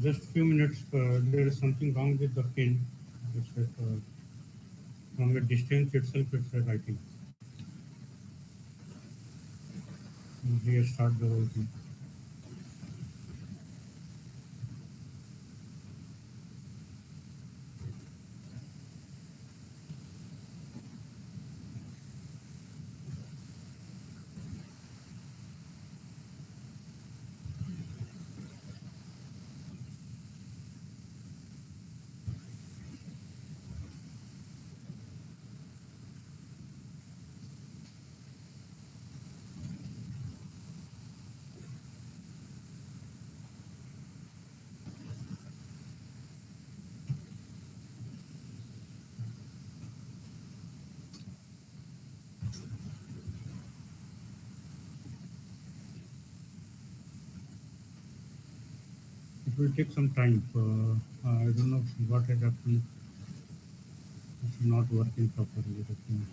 Just few minutes. There is something wrong with the pin. It's from a distance itself. It's writing. Restart the whole thing. It will take some time. I don't know what has happened. It's not working properly. The thing.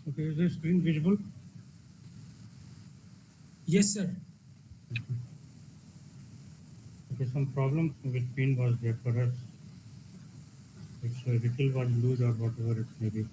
Okay, is the screen visible? Yes, sir. Okay, some problem with pin was there. Perhaps its ripple was loose or whatever it may be.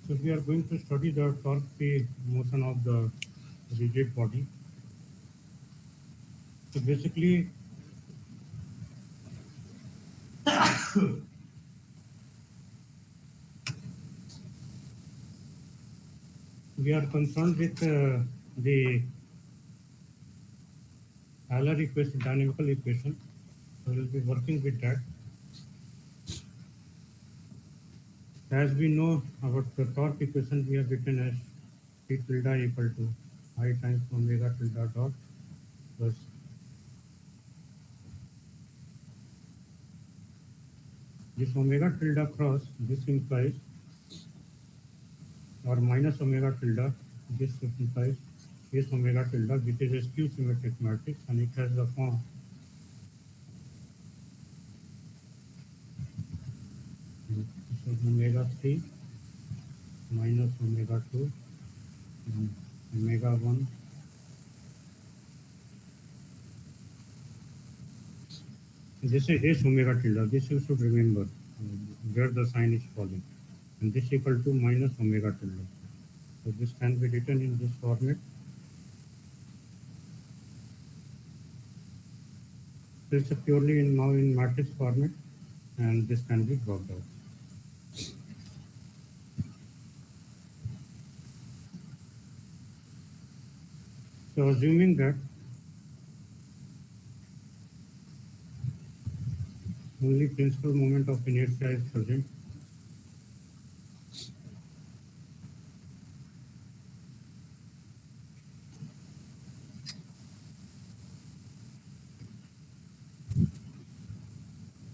So we are going to study the torque free motion of the rigid body. So basically, we are concerned with the Euler equation, dynamical equation. So we will be working with that. As we know about the torque equation, we have written as T tilde equal to I times omega tilde dot plus this omega tilde cross, this implies, or minus omega tilde, this implies S omega tilde, which is a skew symmetric matrix, and it has the form so omega 3 minus omega 2 omega 1. This is S omega tilde. This you should remember where the sign is falling. And this equal to minus omega tilde. So this can be written in this format. So it's purely now in matrix format, and this can be dropped out. So assuming that only principal moment of inertia is present,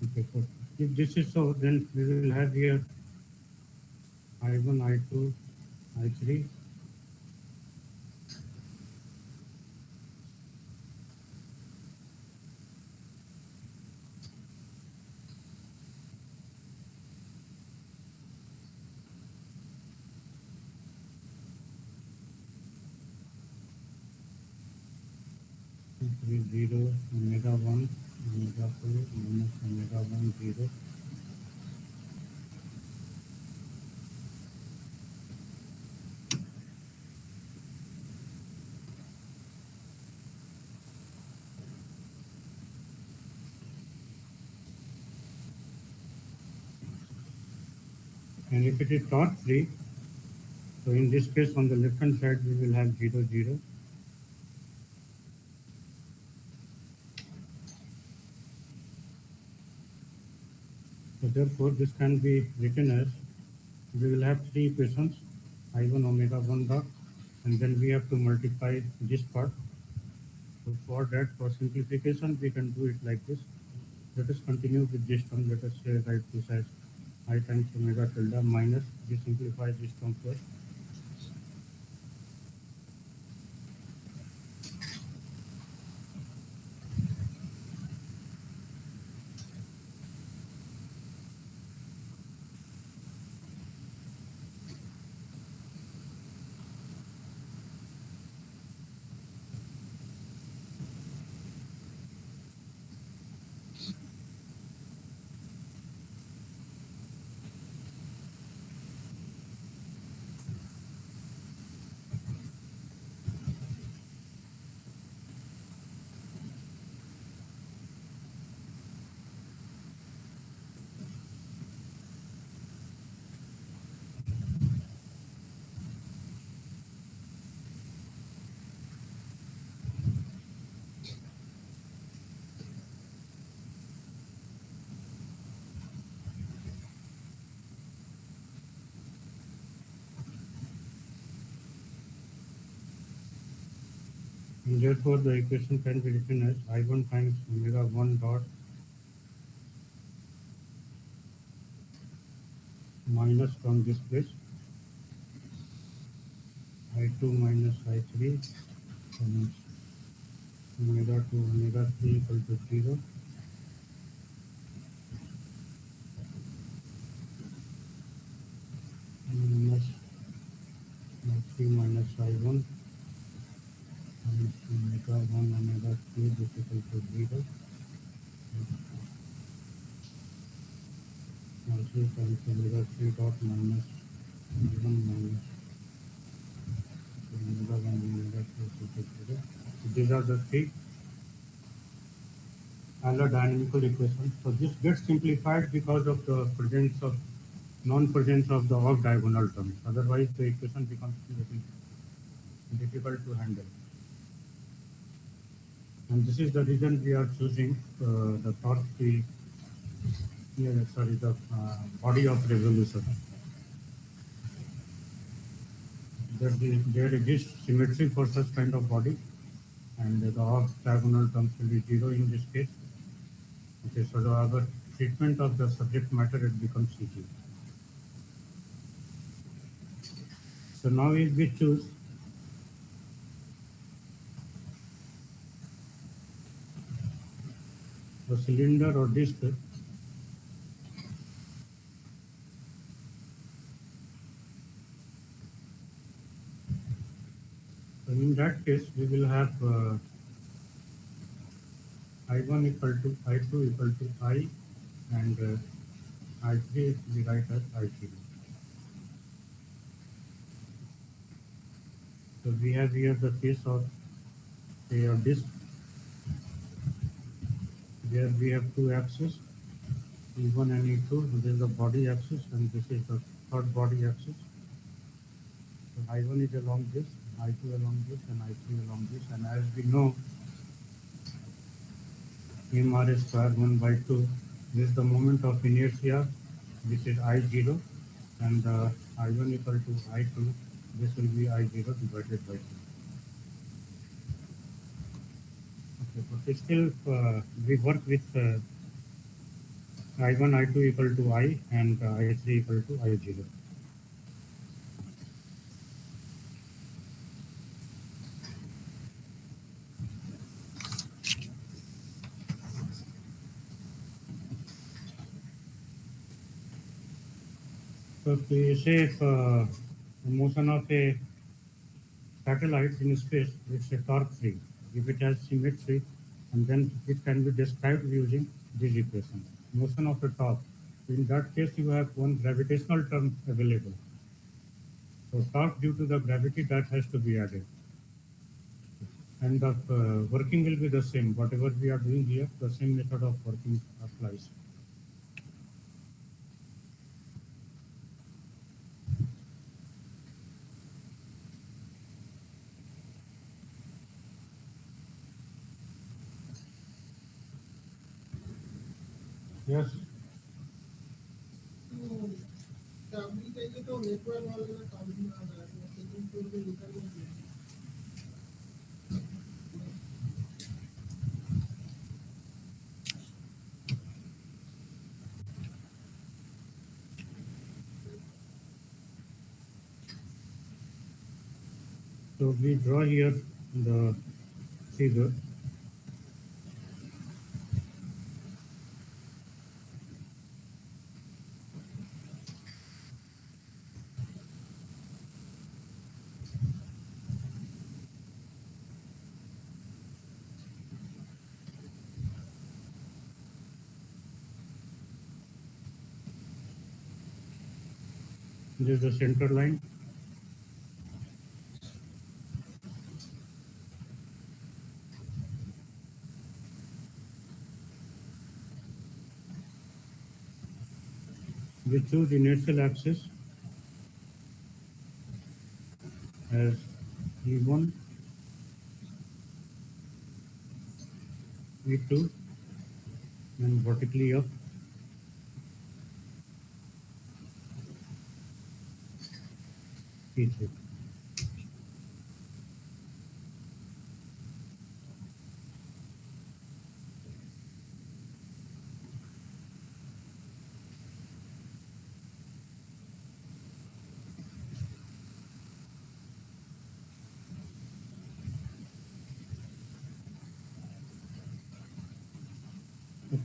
okay, so if this is so, then we will have here I1, I2, I3. Zero, omega 1, omega 2, minus omega 1, 0. And if it is torque free, so in this case on the left hand side we will have 0, 0. So therefore this can be written as, we will have three equations, I1 omega 1 dot, and then we have to multiply this part. So for that, for simplification, we can do it like this. Let us continue with this term. Let us say write this as I times omega tilde minus, we simplify this term first. And therefore, the equation can be written as I1 times omega 1 dot minus from this place, I2 minus I3 times omega 2 omega 3 equal to 0, minus I3 minus I1 times omega 1 omega 3 is equal to 0, also times omega 3 dot minus I1 minus omega 1 omega 3 is equal to 0. So these are the three Euler dynamical equations. So this gets simplified because of the presence of non-presence of the off diagonal terms. Otherwise, the equation becomes little difficult to handle. And this is the reason we are choosing the torque field, the body of resolution. There exists symmetry for such kind of body, and the off diagonal terms will be zero in this case. Okay, so our treatment of the subject matter, it becomes easy. So now if we choose the cylinder or disc, so in that case we will have I1 equal to I2 equal to I, and I3 we write as I0. So we have here the case of a disc where we have two axes, E1 and E2. This is the body axis and this is the third body axis. So I1 is along this, I2 along this, and I3 along this. And as we know, mr square 1 by 2, this is the moment of inertia, which is I0, and I1 equal to I2, this will be I0 divided by 2. Okay, but still we work with I1, I2 equal to I, and I3 equal to I0. So if we say if the motion of a satellite in space, it's a torque free. If it has symmetry, and then it can be described using this equation. Motion of a torque. In that case, you have one gravitational term available. So torque due to the gravity, that has to be added. And the working will be the same. Whatever we are doing here, the same method of working applies. Yes. So we draw here the figure. This is the center line. We choose inertial axis as E1, E2, and vertically up E3.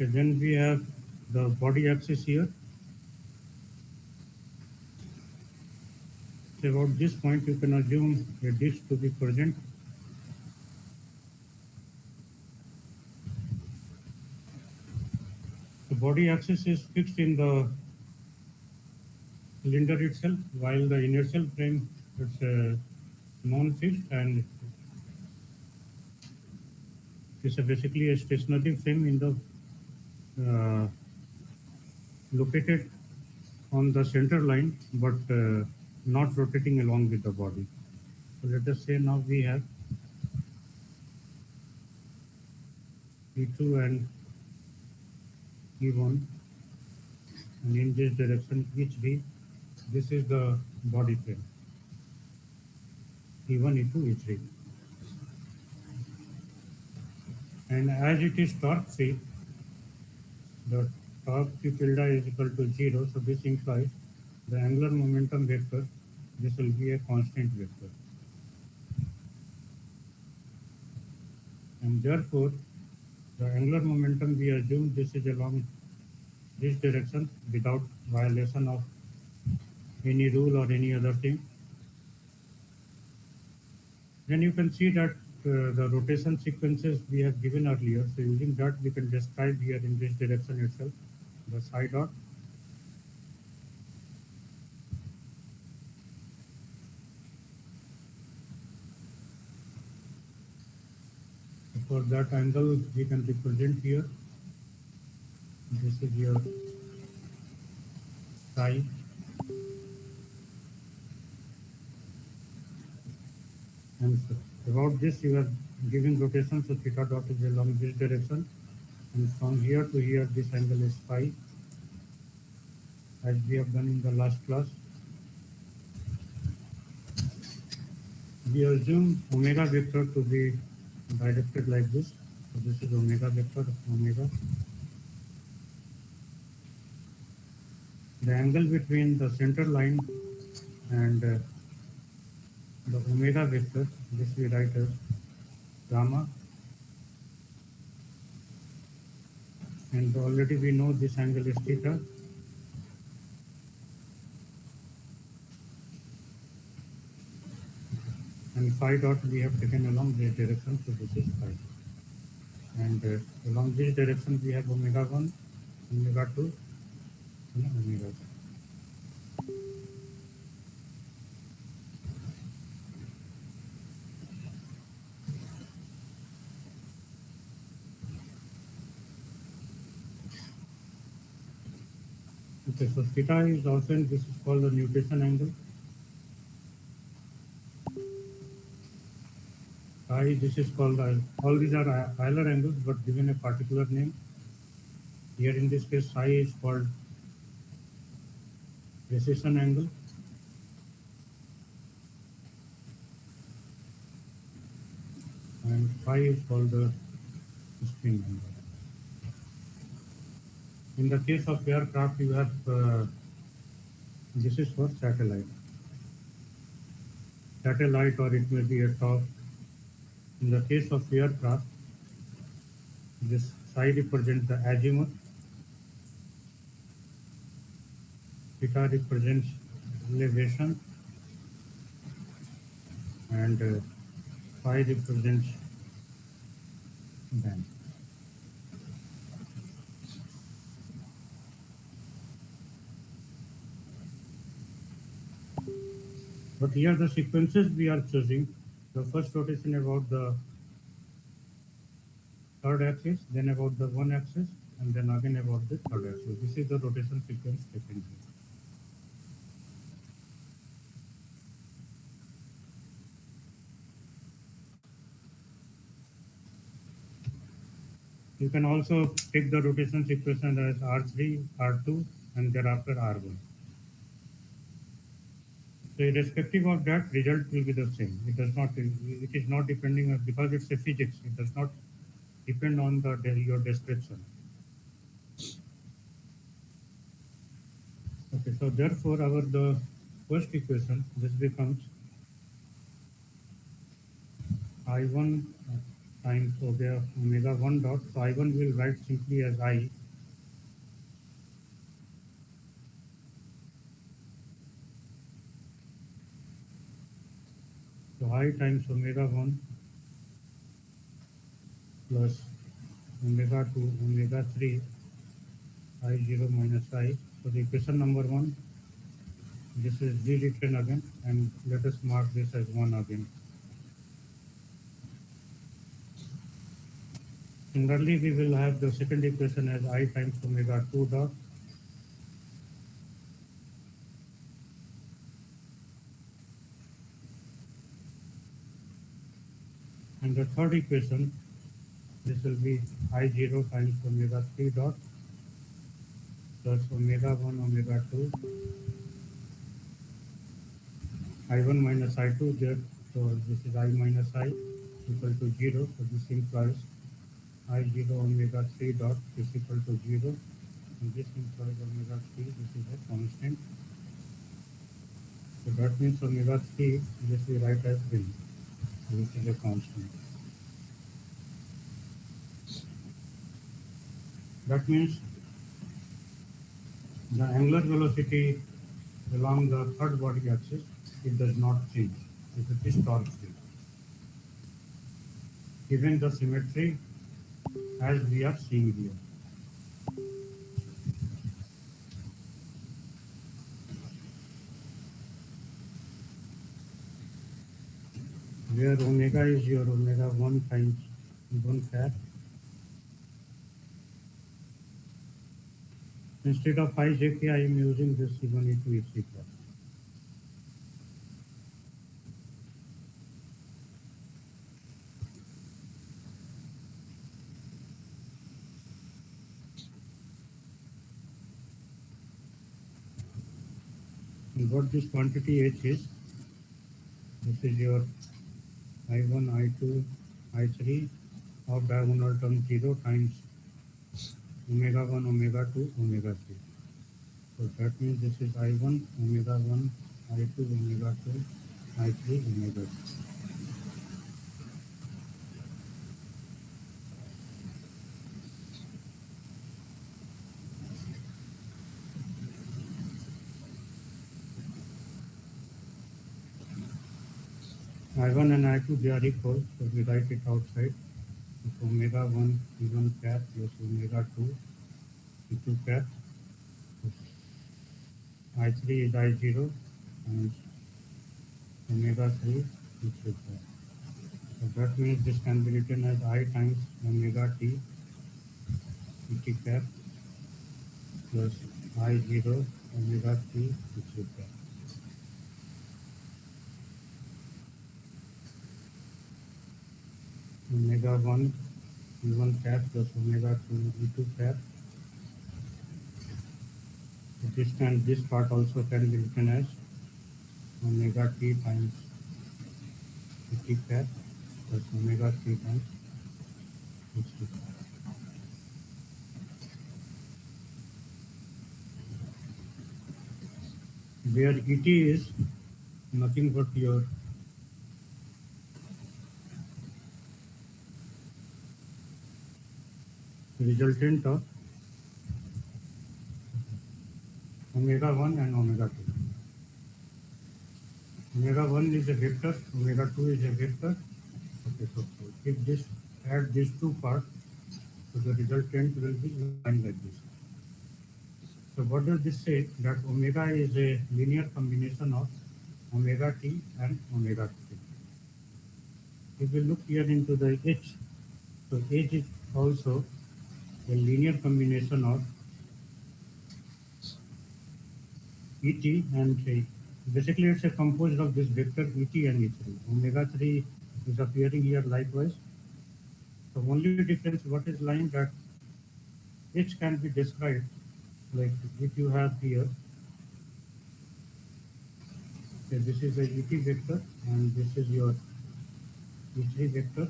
Okay, then we have the body axis here. So about this point, you can assume a disk to be present. The body axis is fixed in the cylinder itself, while the inertial frame is non-fixed and it's basically a stationary frame in the located on the center line, but not rotating along with the body. So let us say now we have E2 and E1, and in this direction each D. This is the body frame. E1, E2, E3. And as it is torque free, the torque Q tilde is equal to 0. So this implies the angular momentum vector, this will be a constant vector. And therefore, the angular momentum we assume this is along this direction without violation of any rule or any other thing. Then you can see that the rotation sequences we have given earlier. So using that, we can describe here in this direction itself the psi dot. For that angle, we can represent here. This is your psi. And so about this, you are giving rotation, so theta dot is along this direction. And from here to here, this angle is phi, as we have done in the last class. We assume omega vector to be directed like this. So this is omega vector of omega. The angle between the center line and the omega vector, this we write as gamma. And already we know this angle is theta. And phi dot we have taken along this direction, so this is phi. And along this direction we have omega 1, omega 2, and omega 2. Okay, so theta is also, this is called the nutation angle. Phi, this is called, all these are Euler angles, but given a particular name. Here in this case, psi is called precession angle. And phi is called the spin angle. In the case of aircraft, you have, this is for satellite. Satellite, or it may be a top. In the case of aircraft, this psi represents the azimuth, theta represents elevation, and phi represents band. But here the sequences we are choosing, the first rotation about the third axis, then about the one axis, and then again about the third axis. This is the rotation sequence taken here. You can also take the rotation sequence as R3, R2, and thereafter R1. So irrespective of that, result will be the same. It does not. It is not depending on, because it's a physics. It does not depend on your description. Okay. So therefore, the first equation, this becomes I1 times omega 1 dot. So I1 will write simply as I. So I times omega 1 plus omega 2 omega 3 I0 minus I. So the equation number 1, this is rewritten again, and let us mark this as 1 again. Similarly, we will have the second equation as I times omega 2 dot. And the third equation, this will be I0 times omega 3 dot plus omega 1 omega 2 I1 minus I2 there. So this is I minus I equal to 0. So this implies I0 omega 3 dot is equal to 0. And this implies omega 3, this is a constant. So that means omega 3, this we write as N, which is a constant. That means the angular velocity along the third body axis, it does not change. It is torque free. Given the symmetry as we are seeing here. Where omega is your omega 1 times 1 cap. Instead of I jk, I am using this C1 E2 E3 cap. And what this quantity H is, this is your I1, I2, I3 of diagonal term 0 times omega 1, omega 2, omega 3. So that means this is I1, omega 1, I2, omega 2, I3, omega 3. I1 and I2, they are equal, so we write it outside. So omega 1 E1 cap plus omega 2 E2 cap. I3 is I0 and omega 3 E3 cap. So that means this can be written as I times omega t Et cap plus I0 omega t E3 cap. Omega 1 E1 cap plus omega 2 E2 cap. This part also can be written as omega t times Et cap plus omega 3 times E3 cap. Where Et is nothing but your resultant of omega 1 and omega 2. Omega 1 is a vector, omega 2 is a vector. Okay, so if this add these two parts, so the resultant will be line like this. So what does this say? That omega is a linear combination of omega t and omega 3. If we look here into the H, so H is also a linear combination of Et and basically it's a composed of this vector Et and E3. Omega 3 is appearing here likewise. The only difference what is lying that H can be described like if you have here, okay, this is a Et vector and this is your E3 vector.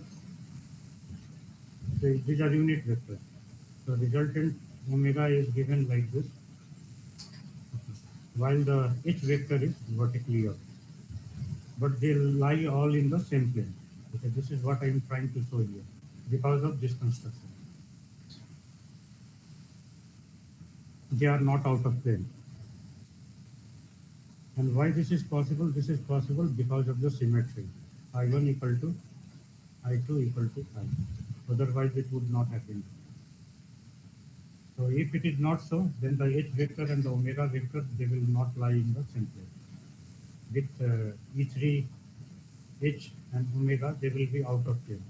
So these are unit vectors. So resultant omega is given like this, while the H vector is vertically up. But they lie all in the same plane. Okay, this is what I am trying to show here. because of this construction. They are not out of plane. And why this is possible? This is possible because of the symmetry. I1 equal to I2 equal to I. Otherwise, it would not happen. So if it is not so, then the H vector and the omega vector, they will not lie in the same place. With E3, H and omega, they will be out of plane.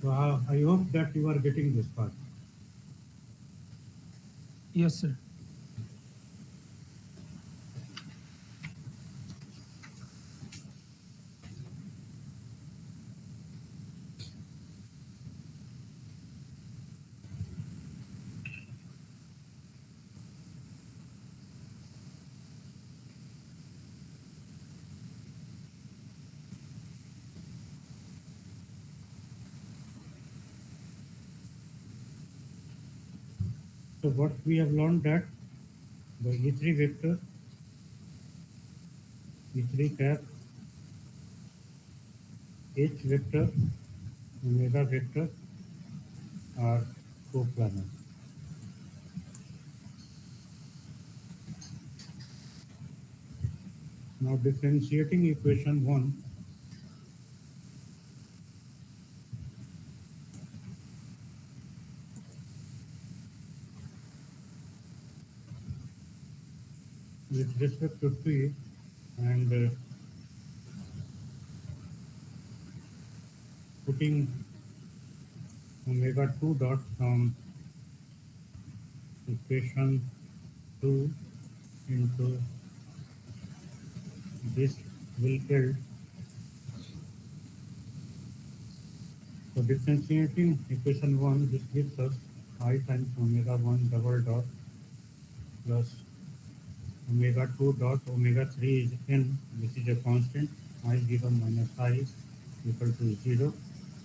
So I hope that you are getting this part. Yes, sir. So what we have learned that the E3 vector, E3 cap, H vector, omega vector are coplanar. Now differentiating equation 1, with respect to T and putting omega 2 dot from equation 2 into this will yield. So differentiating equation 1, this gives us I times omega 1 double dot plus omega 2 dot omega 3 is n, this is a constant, I0 minus I equal to 0.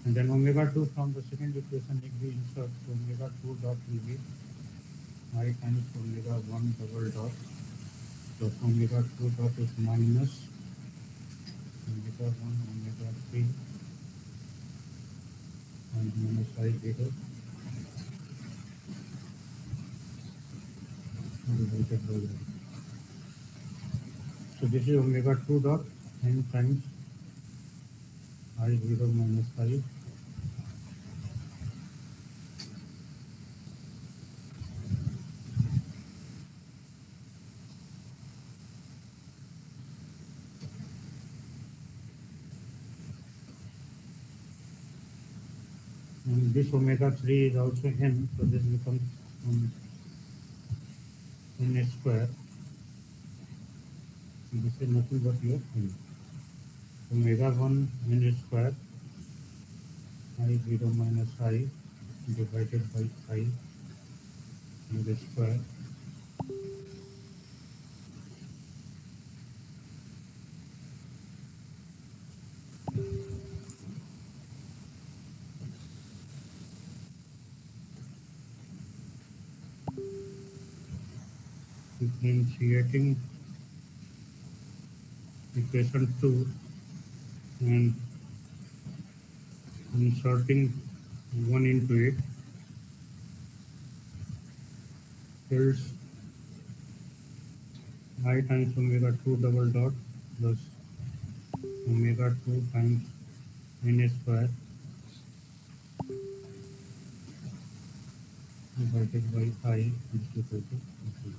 And then omega 2 from the second equation, if we insert, so omega 2 dot will be I times omega 1 double dot plus omega 2 dot is minus omega 1 omega 3 and minus I0 divided by I. So this is omega 2 dot n times I0 minus I. And this omega 3 is also n, so this becomes n square. This is nothing but your n. Omega 1 n square I0 minus I divided by I n square. Differentiating equation 2 and inserting 1 into it yields I times omega 2 double dot plus omega 2 times n square divided by I is equal to 0.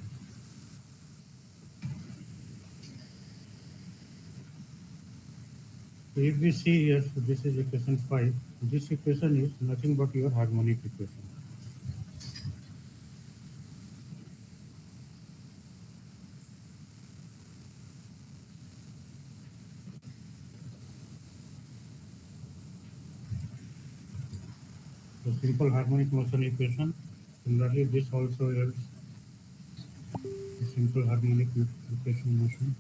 So if we see here, so this is equation 5. This equation is nothing but your harmonic equation. So simple harmonic motion equation. Similarly, this also is a simple harmonic equation motion.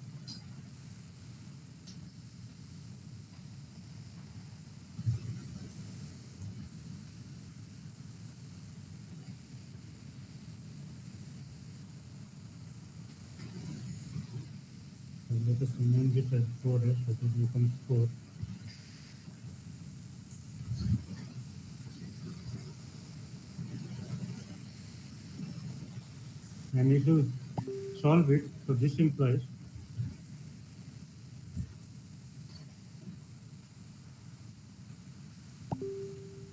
Let us rename this as 4s, so this becomes 4. And if you solve it, so this implies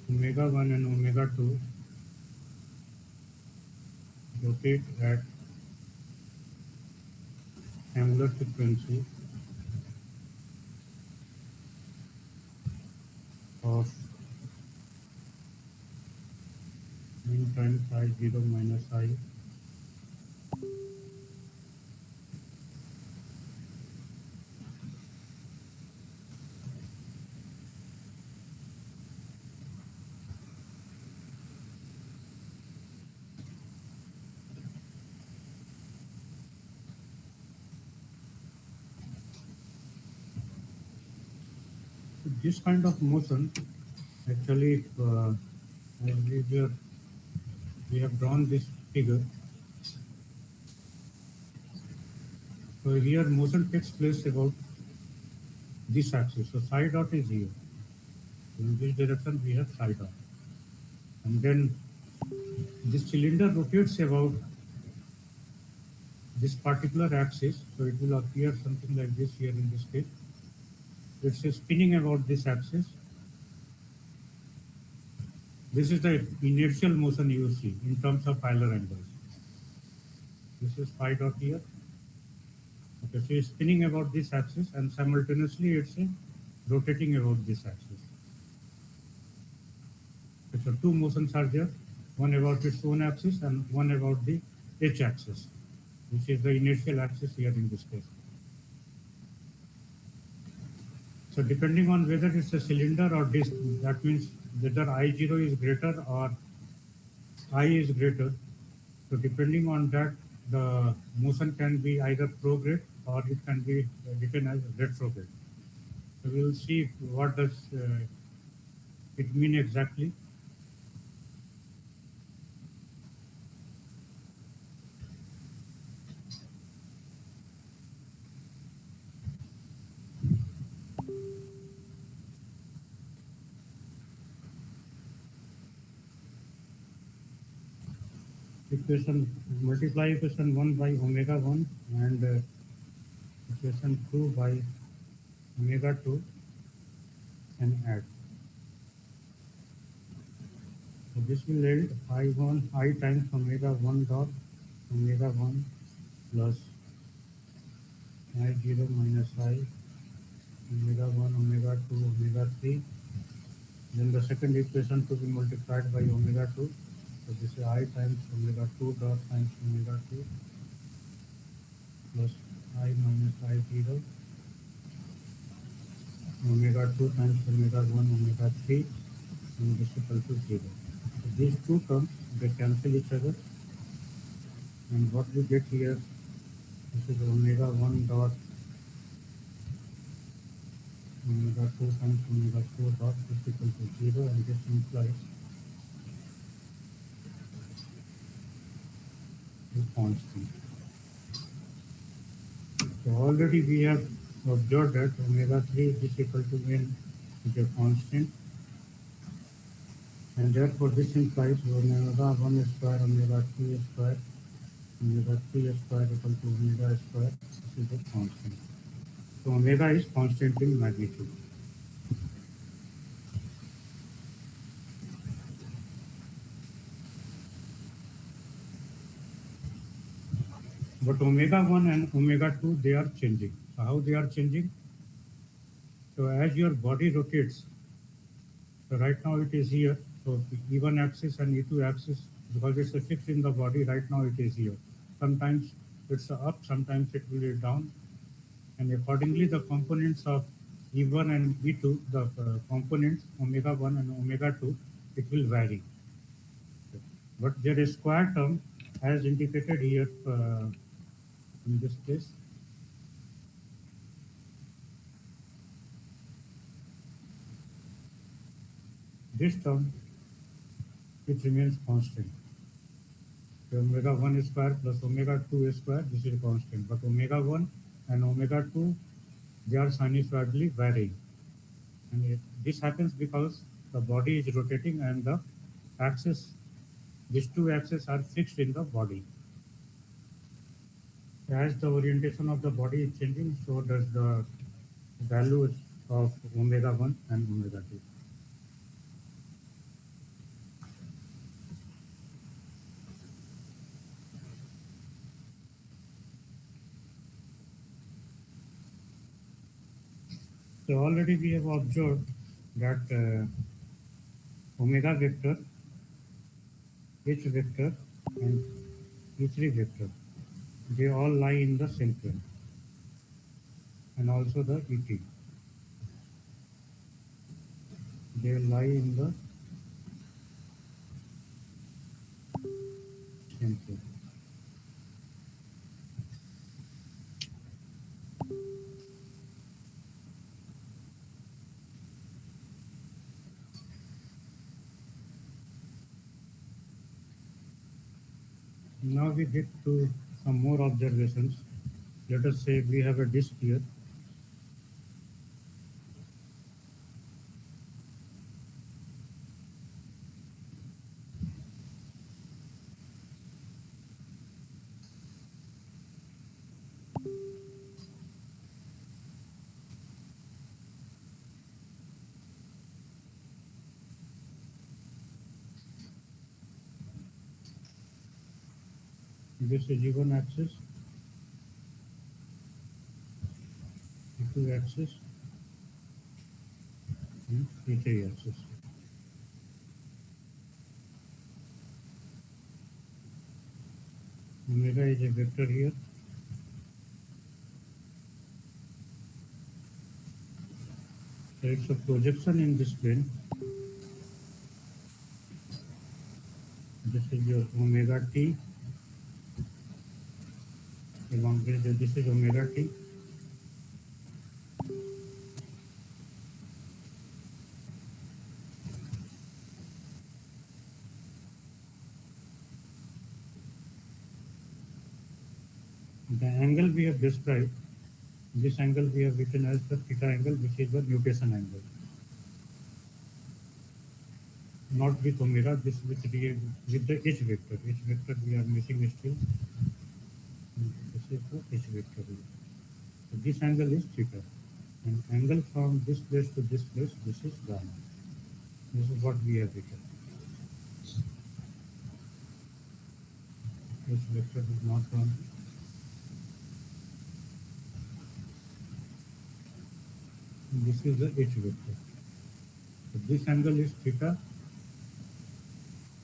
omega 1 and omega 2 rotate at angular frequency of mean times I0 minus I. This kind of motion actually, as we have drawn this figure. So here motion takes place about this axis. So psi dot is here. In this direction we have psi dot. And then this cylinder rotates about this particular axis. So it will appear something like this here in this case. It's spinning about this axis. This is the inertial motion you see in terms of Euler angles. This is phi dot here. Okay, so it's spinning about this axis and simultaneously it's rotating about this axis. Okay, so two motions are there, one about its own axis and one about the h axis, which is the inertial axis here in this case. So depending on whether it's a cylinder or disk, that means whether I0 is greater or I is greater. So depending on that, the motion can be either prograde or it can be written as retrograde. So we will see what does it mean exactly. Equation multiply equation 1 by omega 1 and equation 2 by omega 2 and add. So this will yield I times omega 1 dot omega 1 plus I0 minus I omega 1 omega 2 omega 3. Then the second equation to be multiplied by omega 2. So this is I times omega 2 dot times omega 2 plus I minus I0 omega 2 times omega 1 omega 3 and this is equal to 0. So these two terms, they cancel each other, and what we get here, this is omega 1 dot omega 2 times omega 4 dot is equal to 0, and this implies is constant. So already we have observed that omega 3 is equal to n is a constant, and therefore this implies omega 1 square omega 2 square omega 3 square equal to omega square. This is a constant. So omega is constant in magnitude. But omega 1 and omega 2, they are changing. So how they are changing? So as your body rotates, so right now it is here. So E1 axis and E2 axis, because it's a fixed in the body, right now it is here. Sometimes it's up, sometimes it will be down. And accordingly, the components of E1 and E2, the components omega 1 and omega 2, it will vary. But their square term, as indicated here in this case, this term, it remains constant. So omega 1 square plus omega 2 square, this is constant. But omega 1 and omega 2, they are sinusoidally varying. And this happens because the body is rotating and the axis, these two axes are fixed in the body. As the orientation of the body is changing, so does the values of omega 1 and omega 2. So already we have observed that omega vector, H vector and E3 vector, they all lie in the same plane, and also the ET, they lie in the same plane. Now we get to some more observations. Let us say we have a disk here. This is E1 axis, E2 axis, and E3 axis. Omega is a vector here. So it's a projection in this plane. This is your omega t along this is omega t. The angle we have described, this angle we have written as the theta angle, which is the nutation angle. Not with omega, this with the H vector. H vector we are missing still. This is the H vector. So this angle is theta. And angle from this place to this place, this is gamma. This is what we have written. H vector is not on. This is the H vector. So this angle is theta,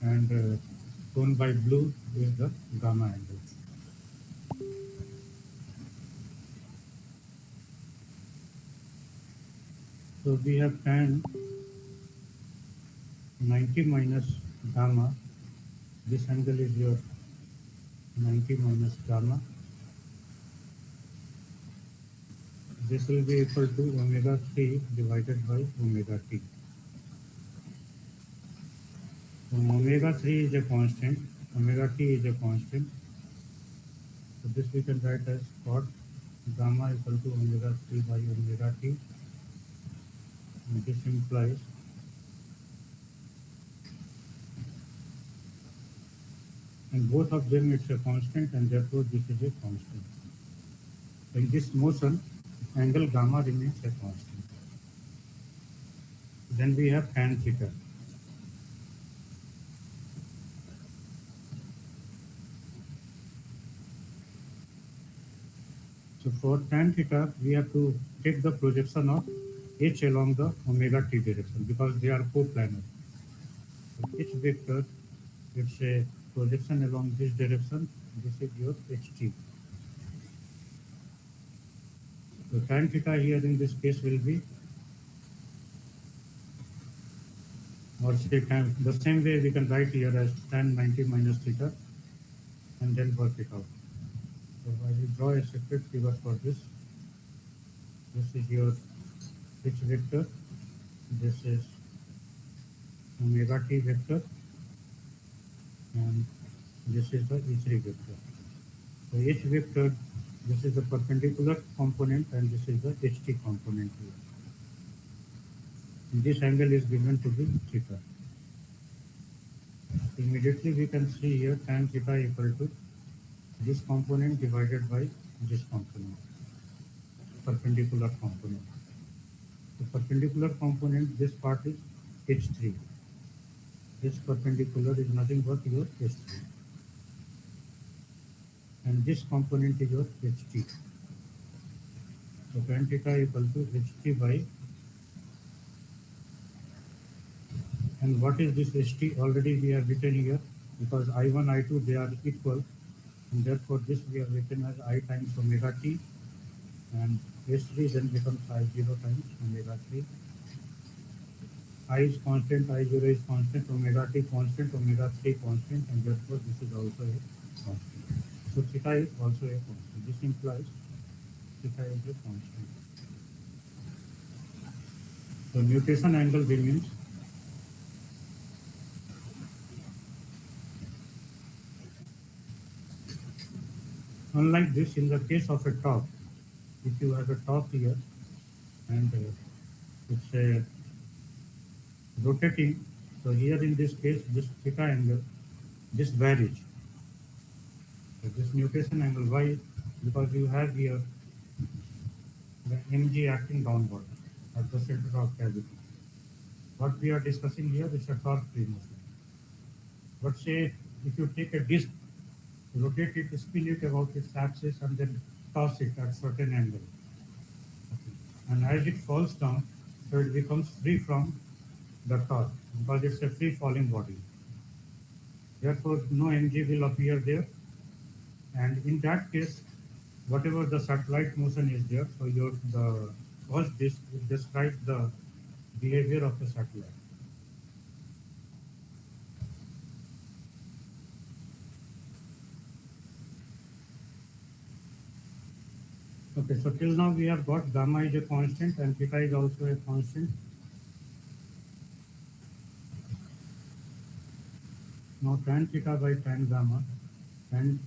and shown by blue is the gamma angle. So we have tan 90 minus gamma. This angle is your 90 minus gamma. This will be equal to omega 3 divided by omega t. So omega 3 is a constant, omega t is a constant. So this we can write as cot gamma equal to omega 3 by omega t. And this implies and both of them it's a constant, and therefore this is a constant. In this motion, angle gamma remains a constant. Then we have tan theta. So for tan theta, we have to take the projection of h along the omega t direction because they are coplanar. So h vector, it's a projection along this direction. This is your ht. So tan theta here in this case will be, or say tan, the same way we can write here as tan 90 minus theta and then work it out. So I will draw a separate figure for this. This is your h vector. This is omega t vector, and this is the E3 vector. So h vector This is the perpendicular component and this is the HT component here. And this angle is given to be theta. Immediately we can see here tan theta equal to this component divided by this component, perpendicular component. The perpendicular component, this part is H3. This perpendicular is nothing but your H3. And this component is your HT. So tan theta equal to HT by, and what is this HT? Already we have written here, because I1, I2, they are equal, and therefore this we have written as I times omega t, and H3 then becomes I0 times omega 3. I is constant, I0 is constant, omega t constant, omega 3 constant, and therefore this is also a constant. So theta is also a constant. This implies theta is a constant. So nutation angle remains. Unlike this, in the case of a top, if you have a top here and it's a rotating, so here in this case, this theta angle, this varies. So this nutation angle, why? Because you have here the mg acting downward at the center of gravity. What we are discussing here is a torque free motion. But say if you take a disc, rotate it, spin it about its axis, and then toss it at certain angle. Okay. And as it falls down, so it becomes free from the torque because it's a free falling body. Therefore, no mg will appear there. And in that case, whatever the satellite motion is there, so the first disc describes the behavior of the satellite. Okay, so till now we have got gamma is a constant and theta is also a constant. Now tan theta by tan gamma, and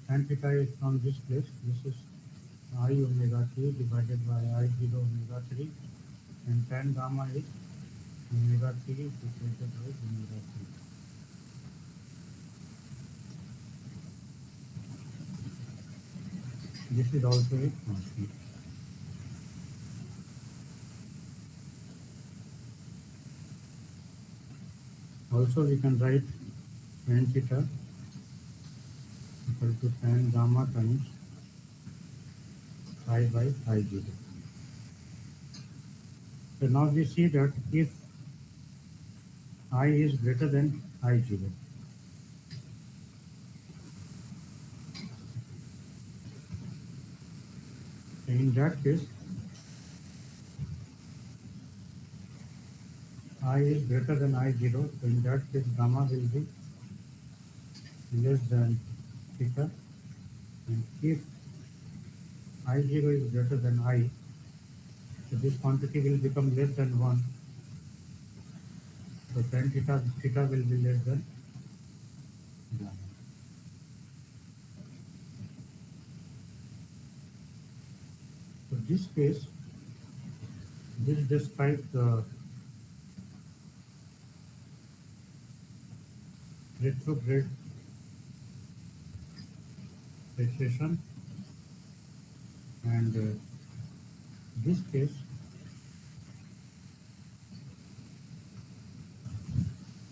tan theta is from this place. This is I omega t divided by I0 omega 3, and tan gamma is omega 3 divided by omega 3. This is also a constant. Also we can write tan theta equal to tan gamma times I by I0. So now we see that if I is greater than I0, in that case I is greater than I0, so in that case gamma will be less than theta, and if I0 is greater than I, so this quantity will become less than 1, so tan theta will be less than gamma. So this case, this describes the retrograde precession, and this case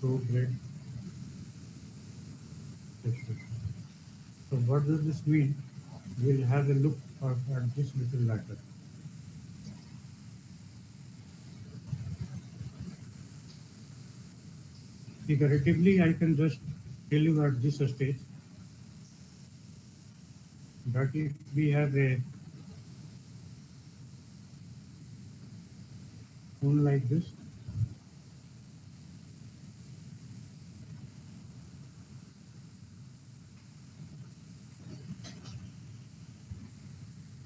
prograde precession. So what does this mean? We'll have a look at this little later. Figuratively, I can just tell you at this stage that if we have a cone like this,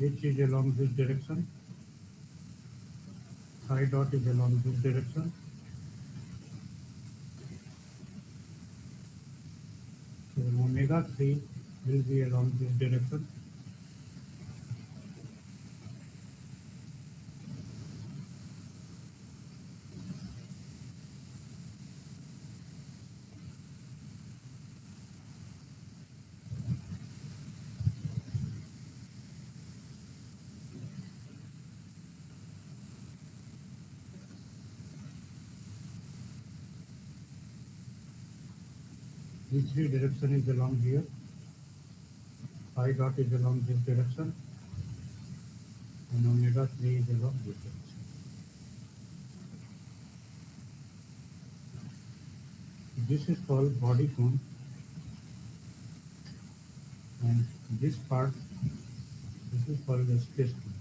H is along this direction, psi dot is along this direction, so omega 3 will be along this direction, E3 direction is along here, phi dot is along this direction, and omega 3 is along this direction. This is called body cone, and this part, this is called the space cone.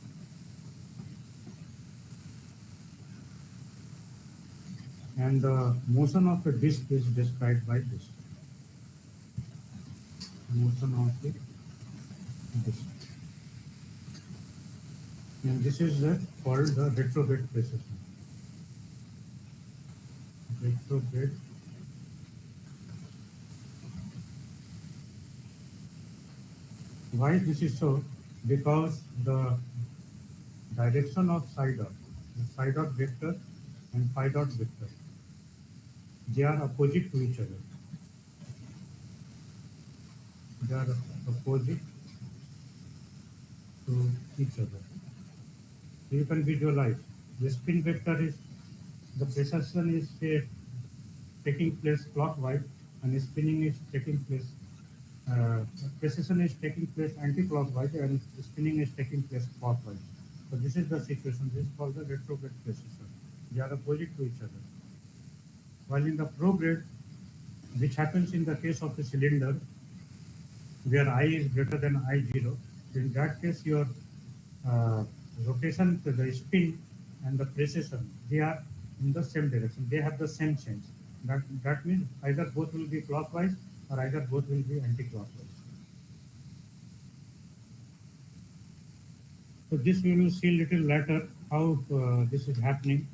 And the motion of the disk is described by this. Motion of the disk. And this is called the retrograde precession. Retrograde. Why this is so? Because the direction of psi dot, the psi dot vector and phi dot vector, they are opposite to each other. They are opposite to each other. So you can visualize the spin vector is, the precession is taking place clockwise and spinning is taking place, precession is taking place anti-clockwise and spinning is taking place clockwise. So this is the situation. This is called the retrograde precession. They are opposite to each other. While in the prograde, which happens in the case of a cylinder, where I is greater than I0, in that case your rotation, the spin and the precession, they are in the same direction. They have the same change. That means either both will be clockwise or either both will be anti-clockwise. So this we will see little later how this is happening.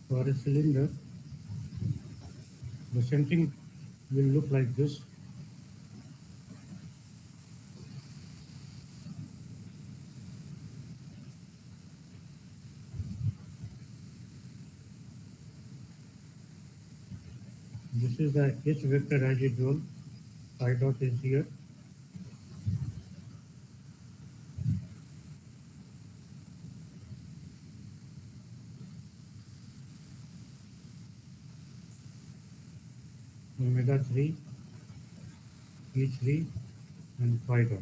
For a cylinder, the centering will look like this. This is the H vector as usual. Phi dot is here. Omega 3, E3, and phi dot.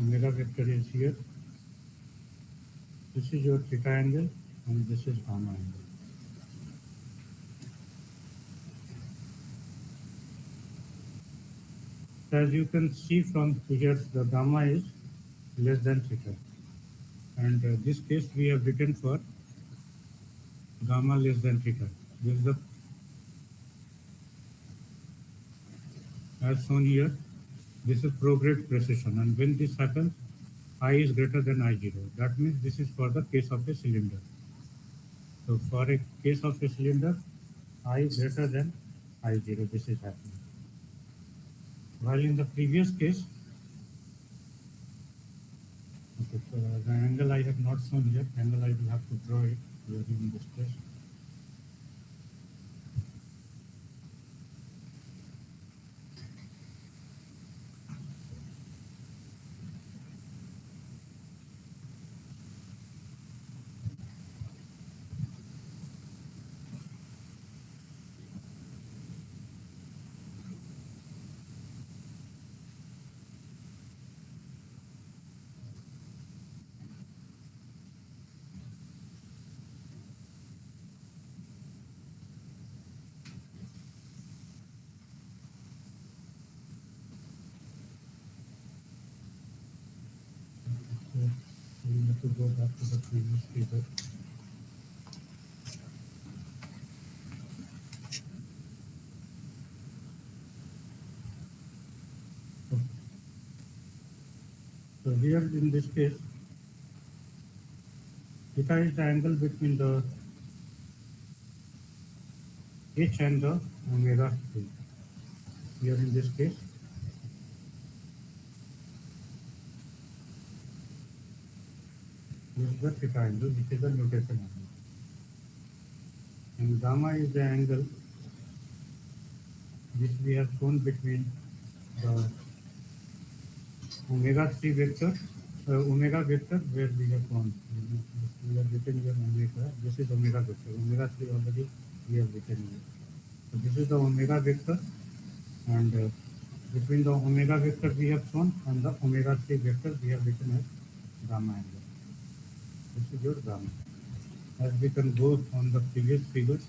Omega vector is here. This is your theta angle and this is gamma angle. As you can see from here, the gamma is less than theta. And this case we have written for gamma less than theta. This is the, as shown here, this is prograde precession. And when this happens, I is greater than I0. That means this is for the case of a cylinder. So for a case of a cylinder, I is greater than I0. This is happening. While in the previous case, okay, so the angle I have not shown here. Angle I will have to draw it during this test. So we have to go back to the previous figure. So here in this case, Theta is the angle between the h and the omega t. Here in this case, this is the theta angle, which is the nutation angle. And gamma is the angle which we have shown between the omega 3 vector, omega vector where we have gone. We have written here omega. This is omega vector. Omega 3 already we have written here. So this is the omega vector, and between the omega vector we have shown and the omega 3 vector we have written as gamma angle. This is your gamma. As we can go on the previous figures,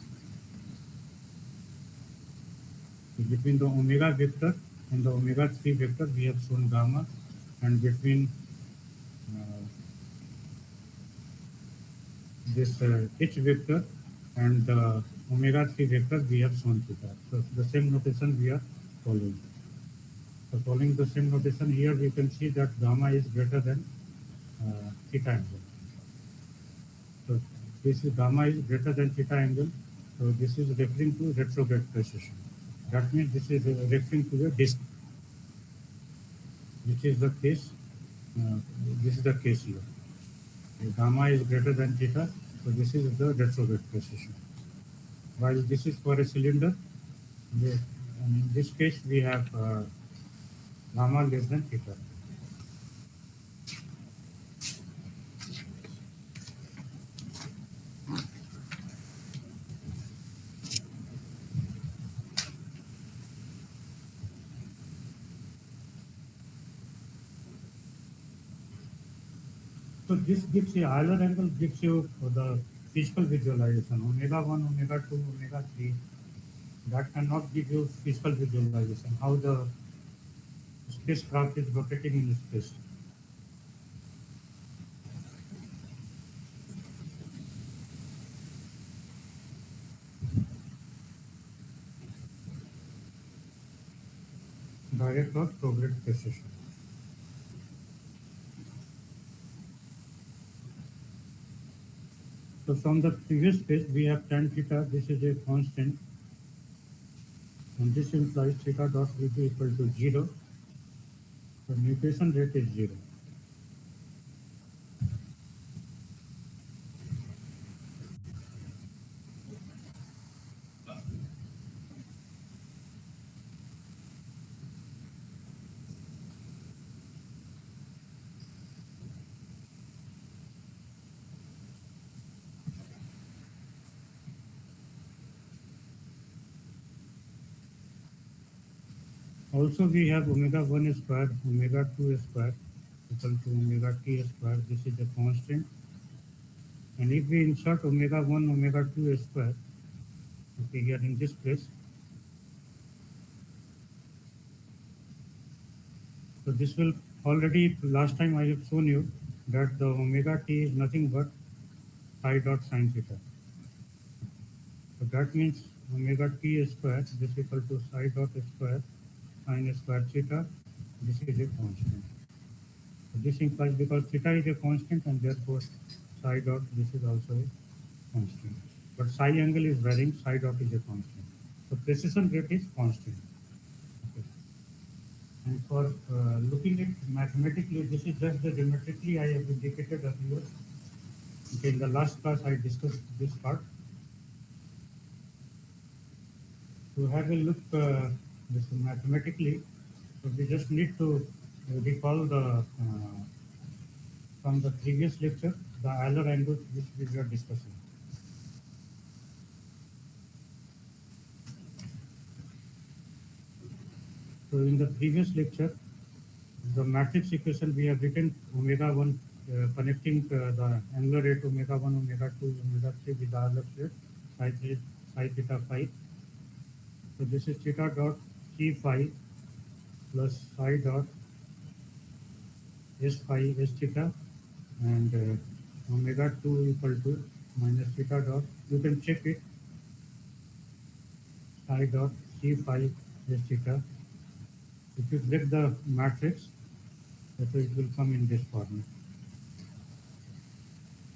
between the omega vector and the omega 3 vector we have shown gamma, and between uh, this h vector and the omega 3 vector we have shown theta. So the same notation we are following. So following the same notation here, we can see that gamma is greater than theta angle. So this is gamma is greater than theta angle. So this is referring to retrograde precession. That means this is referring to the disk, which is the case. Uh, this is the case here. Gamma is greater than theta, so this is the retrograde precession. While this is for a cylinder, in this case we have gamma less than theta. So this gives you Euler angle, gives you the physical visualization, omega 1, omega 2, omega 3. That cannot give you physical visualization, how the spacecraft is rotating in space. Direct or prograde precession. So from the previous page, we have tan theta, this is a constant, and this implies theta dot Vp equal to 0. So nutation rate is 0. Also, we have omega 1 square, omega 2 square equal to omega t square. This is a constant. And if we insert omega 1, omega 2 square, okay, here in this place, so this will already, last time I have shown you that the omega t is nothing but phi dot sine theta. So that means omega t square, this is equal to psi dot square sine square theta. This is a constant. So this implies, because theta is a constant and therefore psi dot, this is also a constant. But psi angle is varying, psi dot is a constant. So precision rate is constant. Okay. And for looking at mathematically, this is just the geometrically I have indicated earlier. Okay, in the last class I discussed this part. To have a look this mathematically, so we just need to recall the from the previous lecture the Euler angle which we were discussing. So in the previous lecture, the matrix equation we have written omega 1 connecting the angular rate omega 1, omega 2, omega 3 with the Euler rate psi theta phi. So this is theta dot c phi plus psi dot s phi s theta, and omega 2 equal to minus theta dot, you can check it, psi dot c phi s theta. If you break the matrix, so it will come in this format.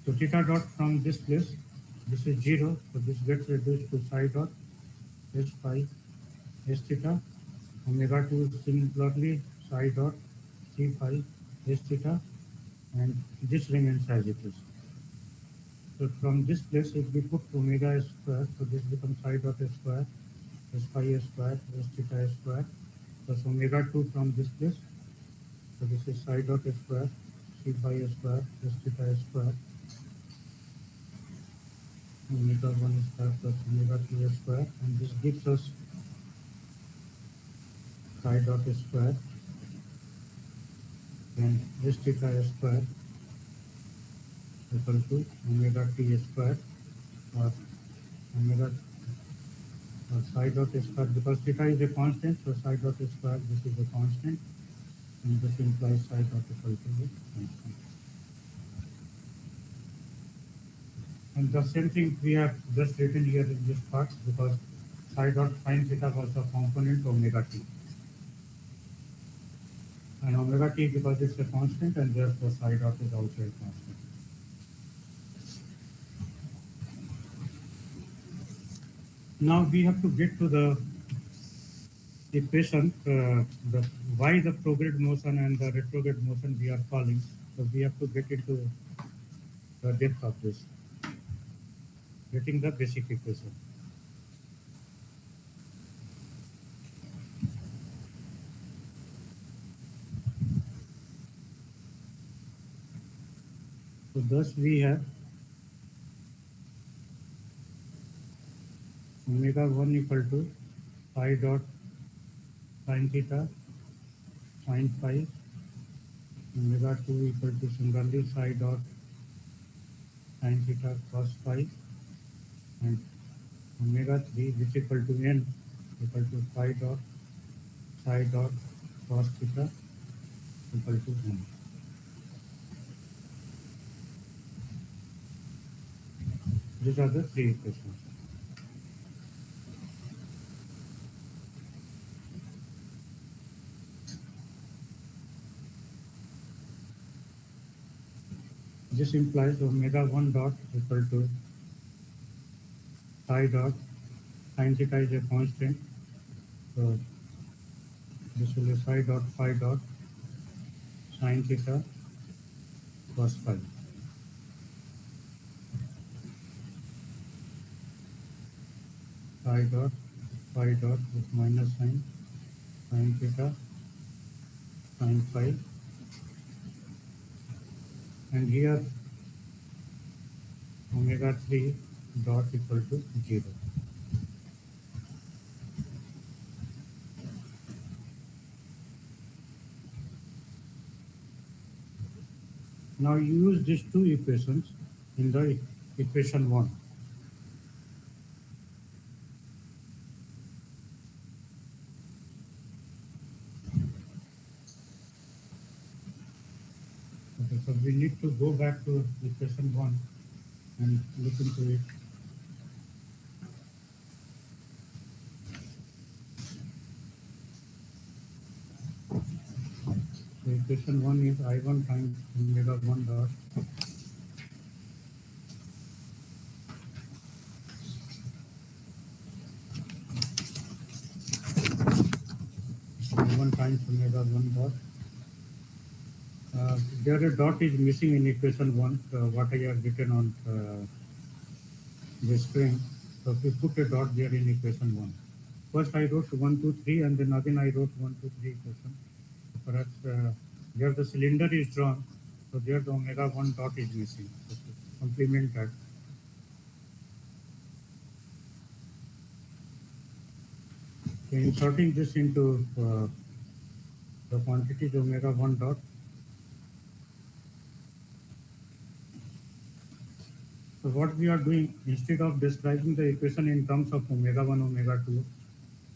So theta dot from this place, this is 0, so this gets reduced to psi dot s phi s theta. Omega 2 is similarly psi dot c phi s theta, and this remains as it is. So from this place, if we put omega square, so this becomes psi dot s square, s phi s square, s theta s square, plus omega 2 from this place. So this is psi dot s square, c phi s square, s theta s square, omega 1 square plus omega 2 s square, and this gives us psi dot s square and s theta s square equal to omega t square, or omega psi dot s square, because theta is a constant, so psi dot s square, this is a constant, and this implies psi dot equal to a constant. And the same thing we have just written here in this part, because psi dot sine theta was a component omega t. And omega t, because it's a constant, and therefore psi dot is also a constant. Now we have to get to the equation, the why the prograde motion and the retrograde motion we are calling. So we have to get into the depth of this, getting the basic equation. So thus we have omega 1 equal to phi dot sine theta sine phi, omega 2 equal to similarly psi dot sine theta cos phi, and omega 3 which equal to n equal to phi dot psi dot cos theta equal to n. These are the three equations. This implies omega 1 dot equal to phi dot sine theta is a constant, so this will be psi dot phi dot sine theta cos phi. Phi dot with minus sign sine theta sine phi, and here omega 3 dot equal to 0. Now use these two equations in the equation 1. Okay, so we need to go back to equation 1 and look into it. So equation 1 is I1 times omega 1 dot I1 times omega 1 dot. There a dot is missing in equation 1, what I have written on the screen. So we put a dot there in equation 1. First I wrote 1, 2, 3, and then again I wrote 1, 2, 3 equation. Perhaps here the cylinder is drawn, so there the omega 1 dot is missing. So to complement that, so inserting this into the quantities omega 1 dot. So what we are doing, instead of describing the equation in terms of omega 1, omega 2,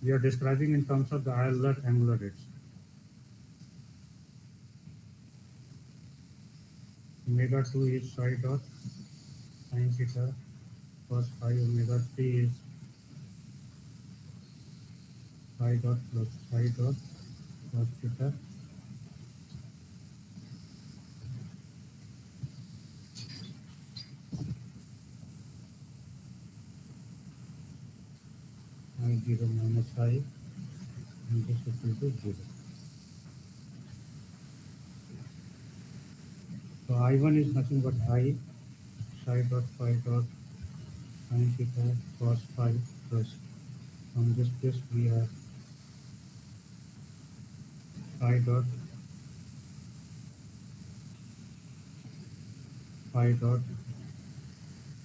we are describing in terms of the Euler angular rates. Omega 2 is psi dot sine theta cos phi, omega 3 is psi dot plus psi dot cos theta. I0 minus I, and this equal to 0. So I1 is nothing but I psi dot phi dot sin theta cos phi plus, from this place we have phi dot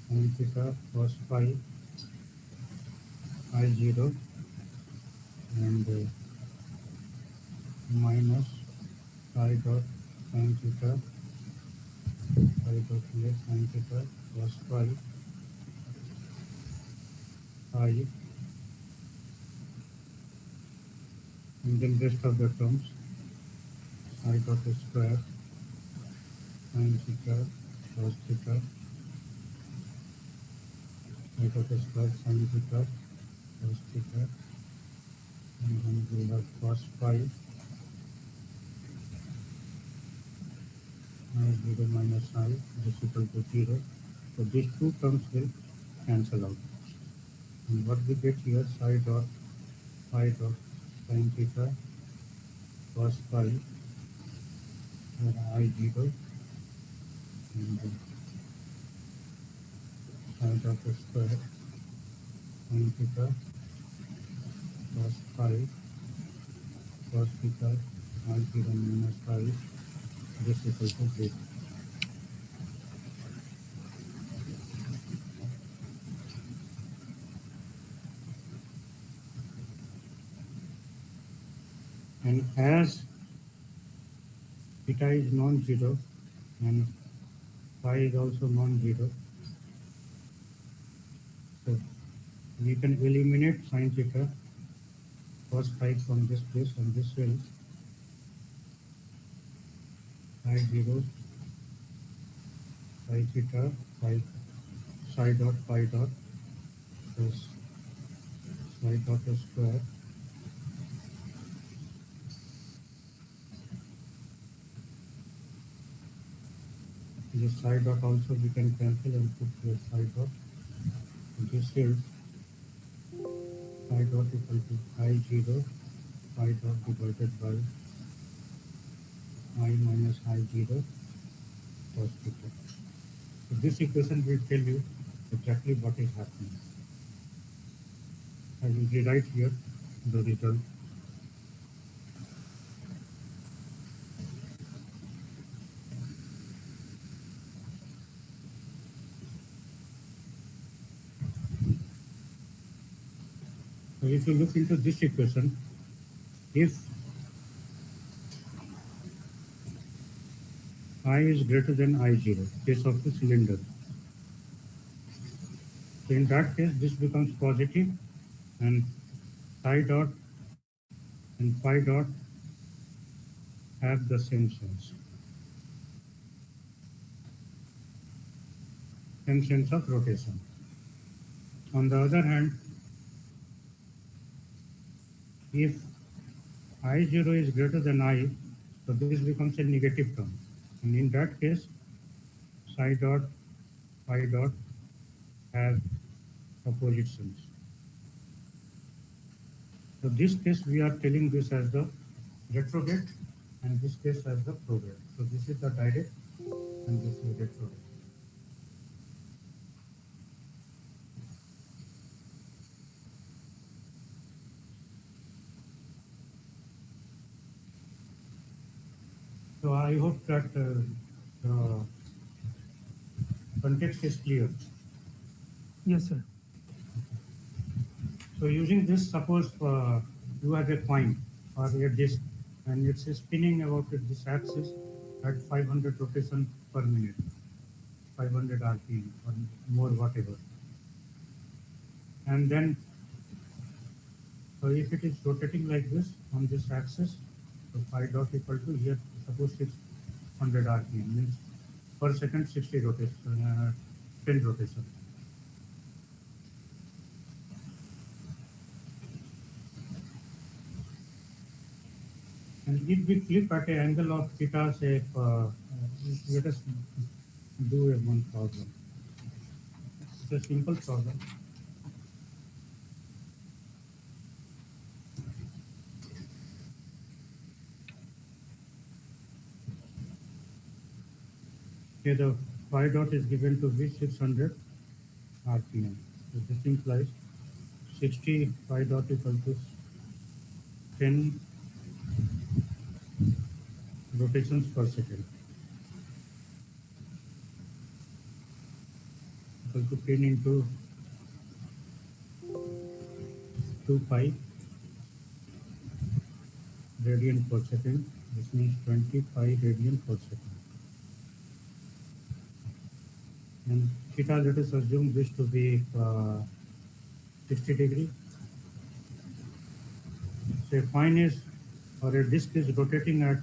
sin theta cos phi I0, and minus phi dot sin theta sin theta cos phi I, and then rest of the terms I dot square sin theta cos theta I dot square sin theta cos theta, and then we have cos phi I0 minus I is equal to 0. So these two terms will cancel out. And what we get here, psi dot sin theta cos phi I0, and psi dot square sin theta cos phi cos theta I0 minus phi, this is equal to 0. And as theta is non-zero and phi is also non-zero, so we can eliminate sin theta cos phi from this place, and this will I0 phi theta phi psi dot plus psi dot square. This psi dot also we can cancel and put the psi dot. This is psi dot equal to I0 phi dot divided by I minus I0 cos theta. So this equation will tell you exactly what is happening. I will rewrite here the result. So if you look into this equation, if I is greater than I0, case of the cylinder, so in that case this becomes positive, and psi dot and phi dot have the same sense of rotation. On the other hand, if I0 is greater than I, so this becomes a negative term. And in that case, psi dot, phi dot have opposite sense. So this case we are telling this as the retrograde, and this case as the prograde. So this is the direct and this is retrograde. So I hope that the context is clear. Yes, sir. So using this, suppose you have a coin or a disc, and it's spinning about this axis at 500 rotation per minute, 500 RPM or more, whatever. And then, so if it is rotating like this on this axis, so phi dot equal to here, suppose 600 RPM means per second 60 rotation, 10 rotation. And if we flip at an angle of theta, say, let us do a one problem. It's a simple problem. Here the phi dot is given to be 600 RPM. So this implies 60 phi dot equal to 10 rotations per second, equal to 10 into 2 pi radian per second. This means 20 pi radian per second. And theta, let us assume this to be 60 degree. So a coin is, or a disc is rotating at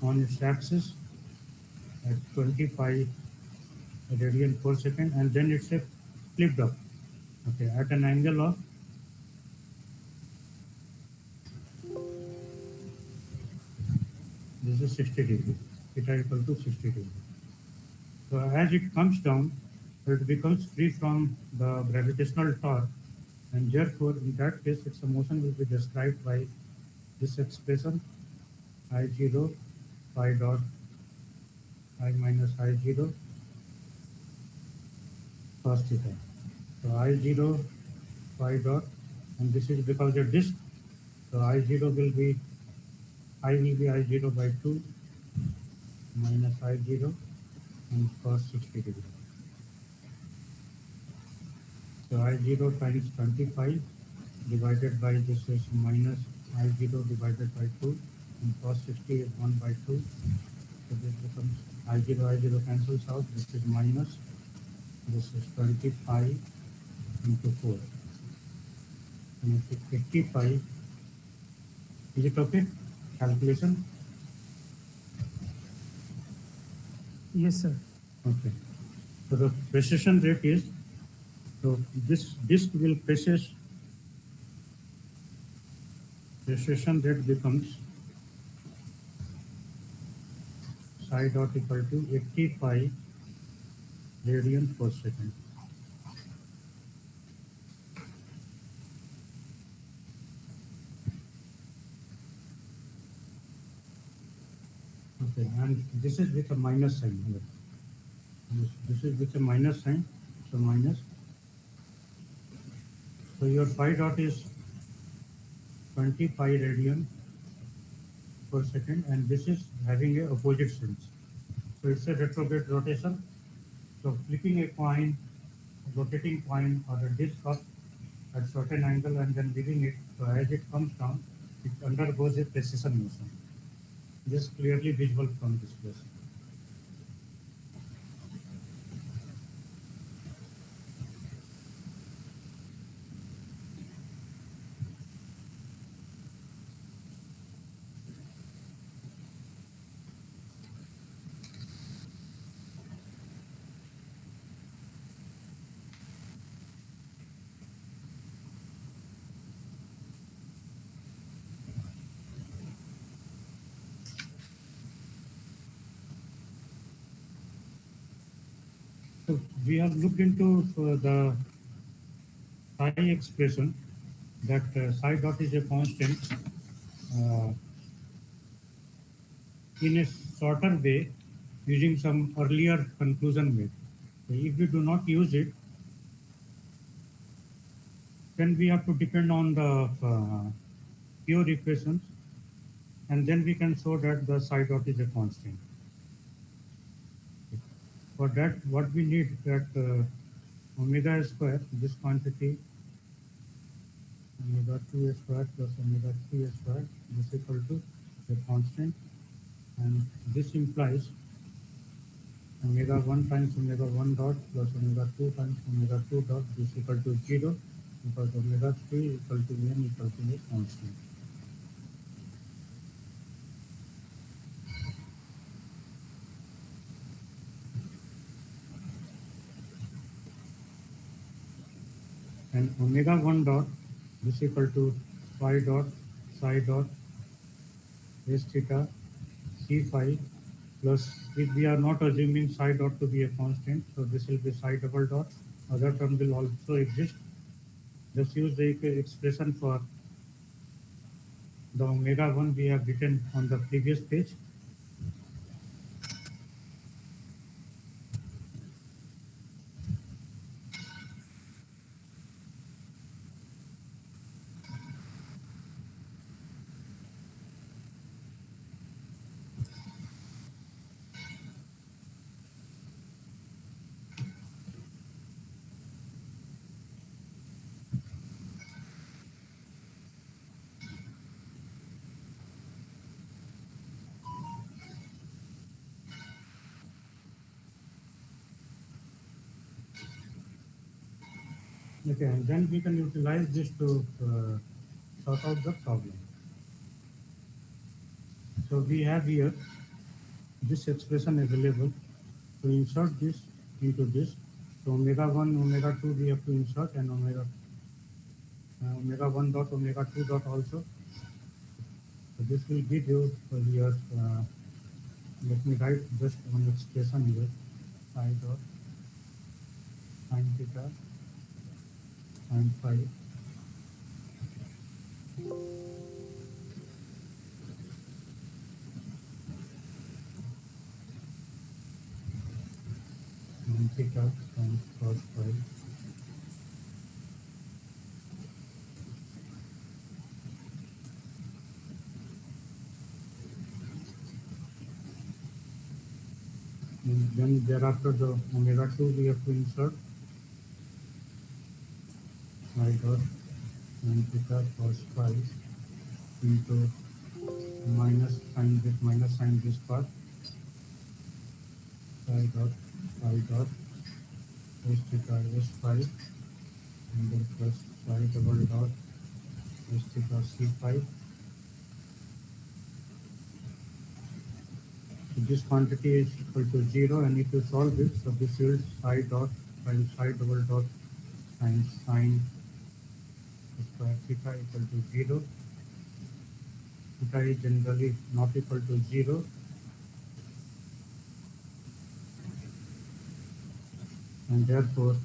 on its axis at 20 pi radian per second, and then it's a flipped up, okay, at an angle of this is 60 degree, theta equal to 60 degree. So as it comes down, it becomes free from the gravitational torque, and therefore in that case its motion will be described by this expression I0 phi dot I minus I0 cos theta. So I0 phi dot, and this is because a disk, so I0 will be, I will be I0 by 2 minus I0 and cos 60 degree. So I0 times 25 divided by this is minus I0 divided by 2, and cos 60 is 1 by 2. So this becomes I0 cancels out, this is minus, this is 25 into 4. And it is 85. Is it okay? Calculation? Yes, sir. Okay. So the precession rate is, so this disk will precess, precession rate becomes psi dot equal to 85 radian per second. Okay, and this is with a minus sign here. This is with a minus sign, so minus. So your phi dot is 20 pi radian per second, and this is having a opposite sense. So it's a retrograde rotation. So flipping a coin, rotating coin or a disc up at certain angle and then leaving it, so as it comes down, it undergoes a precession motion. This is clearly visible from this place. So we have looked into the psi expression that psi dot is a constant uh, in a shorter way using some earlier conclusion made. So if we do not use it, then we have to depend on the pure equations, and then we can show that the psi dot is a constant. For that, what we need that omega square, this quantity, omega 2 square plus omega 3 square, is equal to a constant, and this implies omega 1 times omega 1 dot plus omega 2 times omega 2 dot is equal to 0, because omega 3 equal to n equal to a constant. And omega 1 dot is equal to phi dot psi dot s theta c phi plus, if we are not assuming psi dot to be a constant, so this will be psi double dot. Other term will also exist. Just use the expression for the omega 1 we have written on the previous page. Okay, and then we can utilize this to sort out the problem. So we have here this expression available to insert this into this. So omega 1, omega 2 we have to insert, and omega 1 dot omega 2 dot also. So this will give you your, let me write just one expression here, phi dot sin theta and phi sin theta and cos phi. And then thereafter the omega 2 we have to insert, phi dot sin theta cos phi into minus sin this part, phi dot s theta s phi, and then plus phi double dot s theta c phi. So this quantity is equal to 0, and if you solve it, so this yields phi double dot sin square theta equal to 0. Theta is generally not equal to 0, and therefore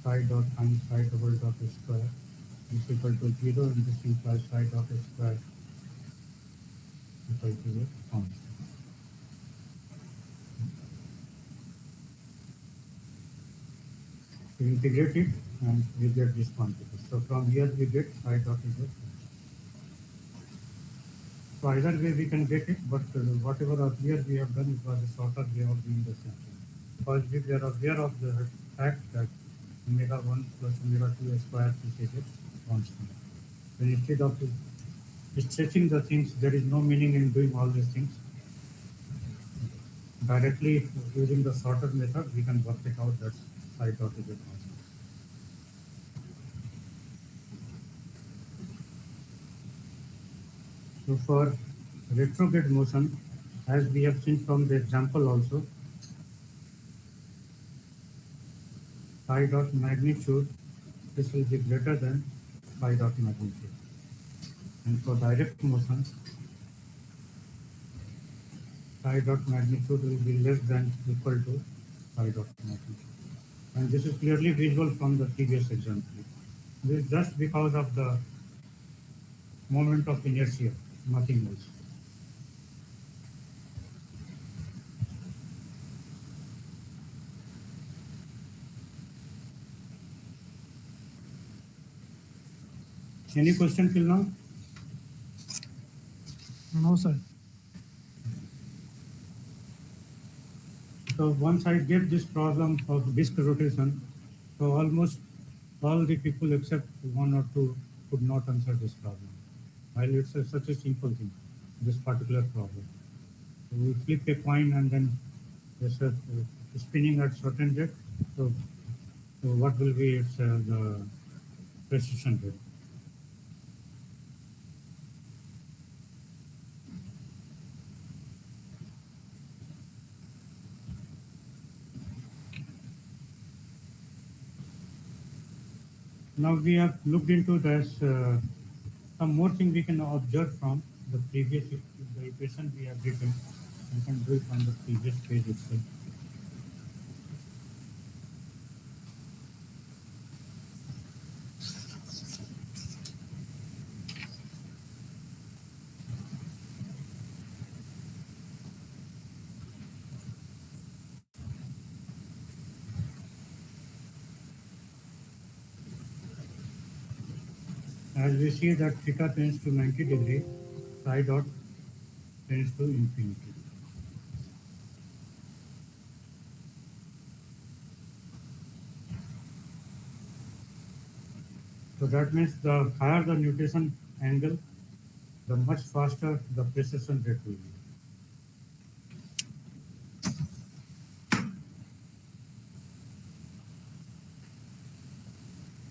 phi dot sin phi double dot square is equal to 0, and this implies phi dot square equal to a constant. We integrate it and we get this quantity. So from here we get phi dot is a constant. So either way we can get it, but whatever earlier we have done, it was a shorter way of doing the same thing. Because we are aware of the fact that omega 1 plus omega 2 square is a constant. Then instead of stretching the things, there is no meaning in doing all these things. Directly using the shorter method, we can work it out that phi dot is a constant. So for retrograde motion, as we have seen from the example also, phi dot magnitude, this will be greater than phi dot magnitude. And for direct motion, phi dot magnitude will be less than equal to phi dot magnitude. And this is clearly visible from the previous example. This is just because of the moment of inertia, nothing else. Any question till now? No, sir. So once I gave this problem of disk rotation, so almost all the people except one or two could not answer this problem. While it's such a simple thing, this particular problem. So we flip a coin and then there's a spinning at certain rate. So what will be its the precision rate? Now we have looked into this. Some more thing we can observe from the previous the equation we have written. We can do it on the previous page itself. As we see that theta tends to 90 degree, psi dot tends to infinity. So that means the higher the nutation angle, the much faster the precession rate will be.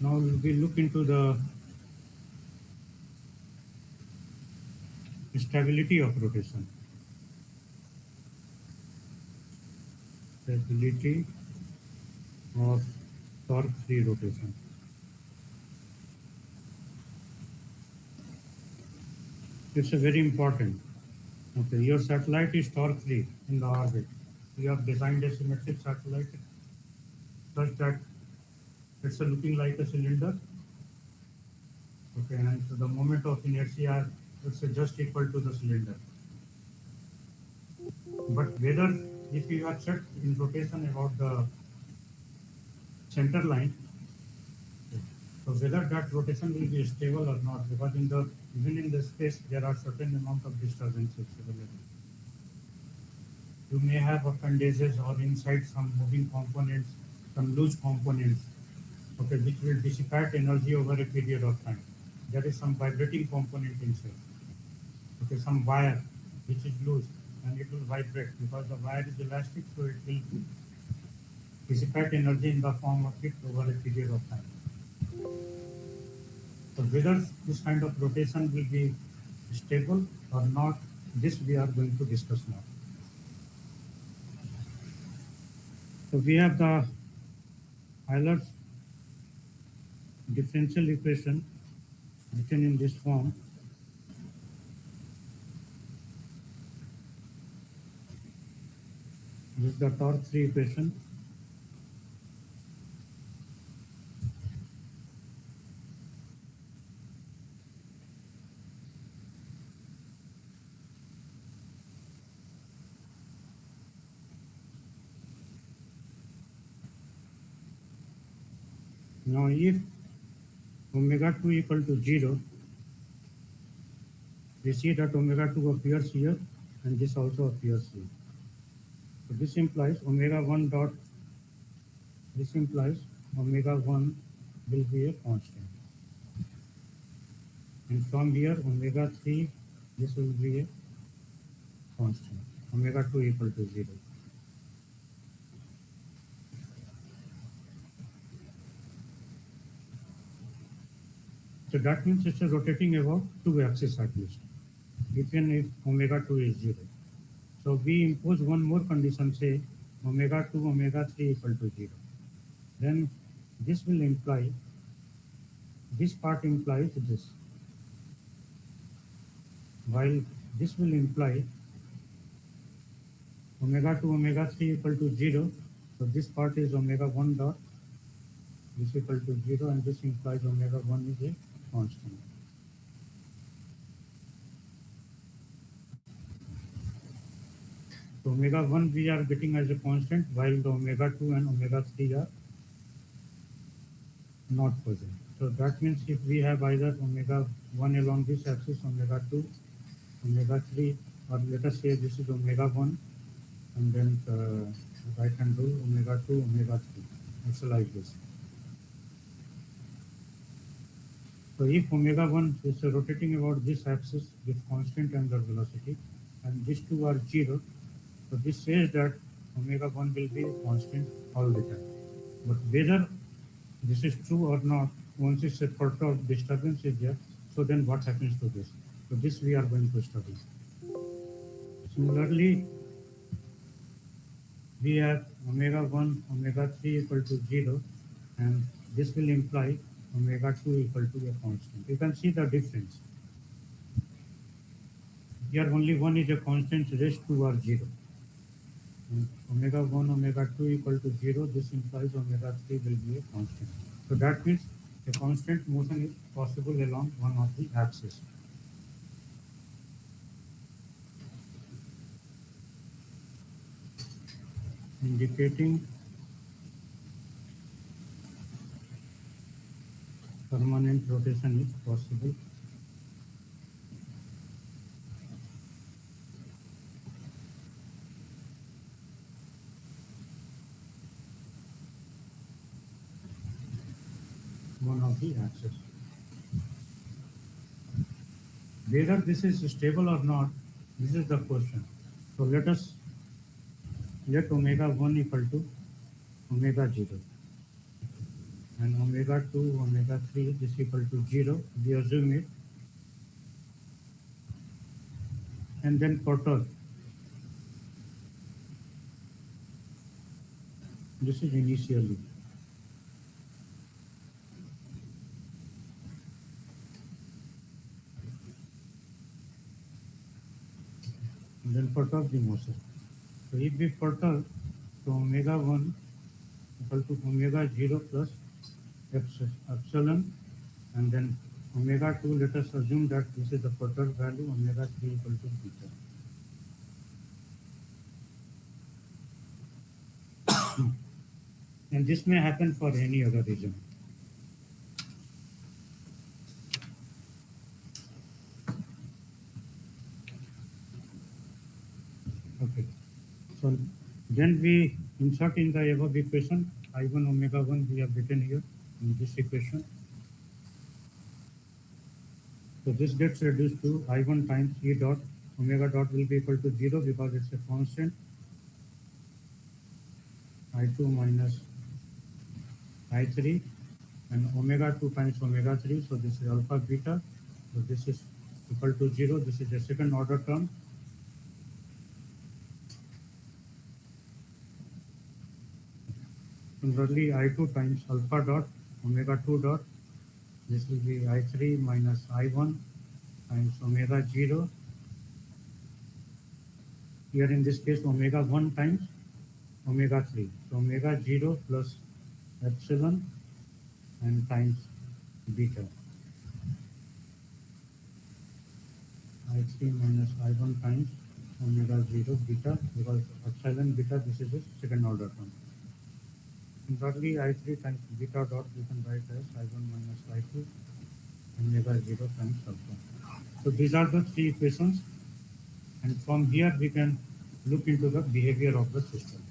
Now we look into the stability of rotation. Stability of torque-free rotation. It's a very important. Okay, your satellite is torque-free in the orbit. You have designed a symmetric satellite such that it's looking like a cylinder. Okay, and so the moment of inertia is just equal to the cylinder. But whether if you are set in rotation about the center line, so whether that rotation will be stable or not, because in the even in the space there are certain amount of disturbances available. You may have appendages or inside some moving components, some loose components, okay, which will dissipate energy over a period of time. There is some vibrating component inside. Okay, some wire which is loose and it will vibrate because the wire is elastic, so it will dissipate energy in the form of heat over a period of time. So whether this kind of rotation will be stable or not, this we are going to discuss now. So we have the Euler's differential equation written in this form. This is the torque-free equation. Now if omega 2 equal to 0, we see that omega 2 appears here and this also appears here. So this implies omega 1 dot, this implies omega 1 will be a constant. And from here omega 3, this will be a constant. Omega 2 equal to 0. So that means it's rotating about two axes at least, even if omega 2 is 0. So we impose one more condition, say omega 2, omega 3 equal to 0. Then this will imply, this part implies this, while this will imply omega 2, omega 3 equal to 0. So this part is omega 1 dot, this equal to 0, and this implies omega 1 is a constant. So omega 1 we are getting as a constant, while the omega 2 and omega 3 are not present. So that means if we have either omega 1 along this axis, omega 2, omega 3, or let us say this is omega 1, and then right hand rule omega 2, omega 3. It's like this. So if omega 1 is rotating about this axis with constant angular velocity, and these two are 0, so this says that omega 1 will be constant all the time. But whether this is true or not, once it's a perturbed disturbance is there, so then what happens to this? So this we are going to study. Similarly, we have omega 1, omega 3 equal to 0, and this will imply omega 2 equal to a constant. You can see the difference. Here only 1 is a constant, rest 2 are 0. And omega 1, omega 2 equal to 0, this implies omega 3 will be a constant. So that means a constant motion is possible along one of the axes. Indicating permanent rotation is possible one of the axes. Whether this is stable or not, this is the question. So let omega 1 equal to omega 0. and omega 2, omega 3 is equal to 0. We assume it. And then perturb. This is initially. And then perturb the motion. So if we perturb, so omega 1 equal to omega 0 plus epsilon, and then omega 2, let us assume that this is the perturbed value, omega 3 equal to beta. And this may happen for any other region. Okay. So then we insert in the above equation I1 omega 1 we have written here in this equation. So this gets reduced to I1 times E dot omega dot will be equal to 0 because it's a constant. I2 minus I3 and omega 2 times omega 3. So this is alpha beta. So this is equal to 0. This is a second order term. Similarly, I2 times alpha dot omega 2 dot. This will be I3 minus I1 times omega 0. Here in this case, omega 1 times omega 3. So omega 0 plus epsilon and times beta. I3 minus I1 times omega 0 beta, because epsilon beta, this is a second order term. Similarly, I3 times beta dot we can write as I1 minus I2 omega 0 times alpha. So these are the three equations, and from here we can look into the behavior of the system.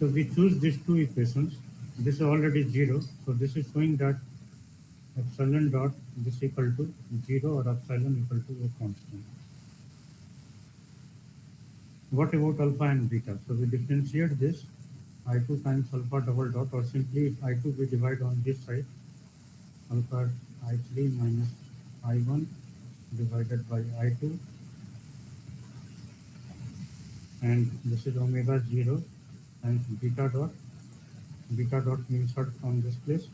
So we choose these two equations. This is already 0, so this is showing that epsilon dot is equal to 0 or epsilon equal to a constant. What about alpha and beta? So we differentiate this I2 times alpha double dot, or simply I2 we divide on this side, alpha I3 minus I1 divided by I2, and this is omega 0 times beta dot. Beta dot we insert from this place,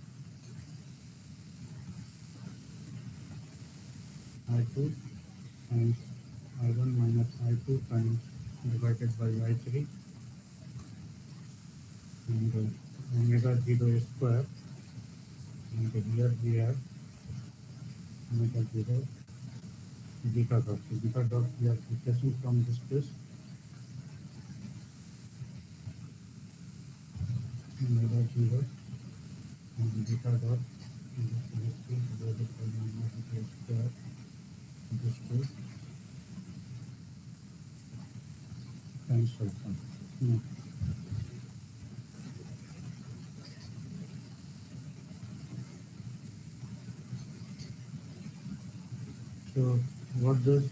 I2 times I1 minus I2 times divided by I3, and omega 0 square, and here we have omega 0 beta dot. So beta dot we are replacing from this place, omega 0 and beta dot, and this is 3 divided by omega 0 square, this 2 times alpha. No. So what does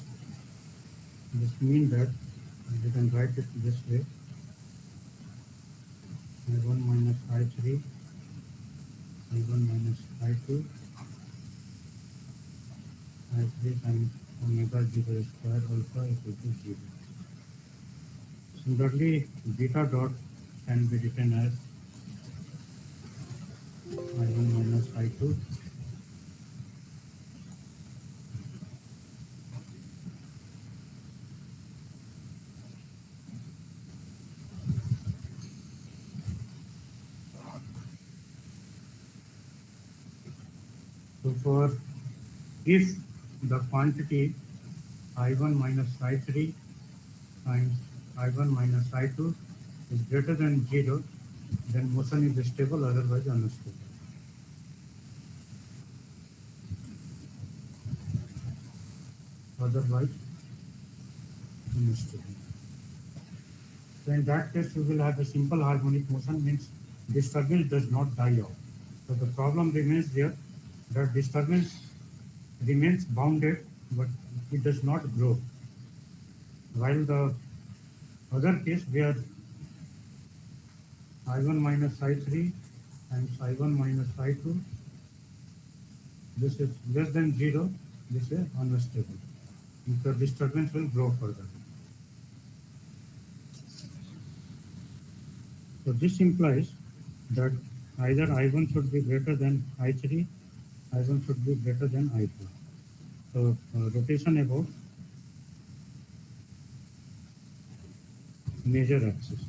this mean? That we can write it this way, I1 minus I3, I1 minus I2, I3 times omega 0 square alpha equal to 0. Similarly, beta dot can be written as I1 minus I2 So for if the quantity I1 minus I3 times I1 minus I2 is greater than 0, then motion is stable, otherwise unstable. Otherwise unstable. So in that case, you will have a simple harmonic motion, means disturbance does not die out. So the problem remains there, that disturbance remains bounded, but it does not grow, while the Other case where I1 minus I3 and I1 minus I2, this is less than 0, this is unstable. The disturbance will grow further. So this implies that either I1 should be greater than I3, I1 should be greater than I2. So rotation about major axis.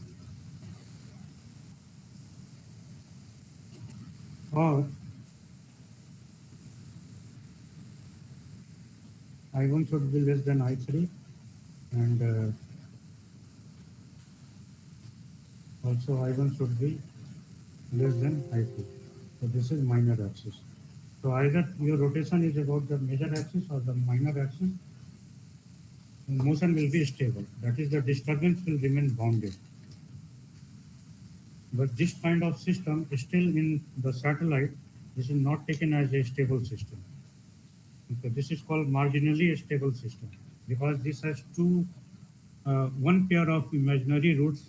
Or I1 should be less than I3 and also I1 should be less than I2. So this is minor axis. So either your rotation is about the major axis or the minor axis, motion will be stable. That is, the disturbance will remain bounded. But this kind of system is still in the satellite. This is not taken as a stable system. Okay, this is called marginally stable system because this has one pair of imaginary roots.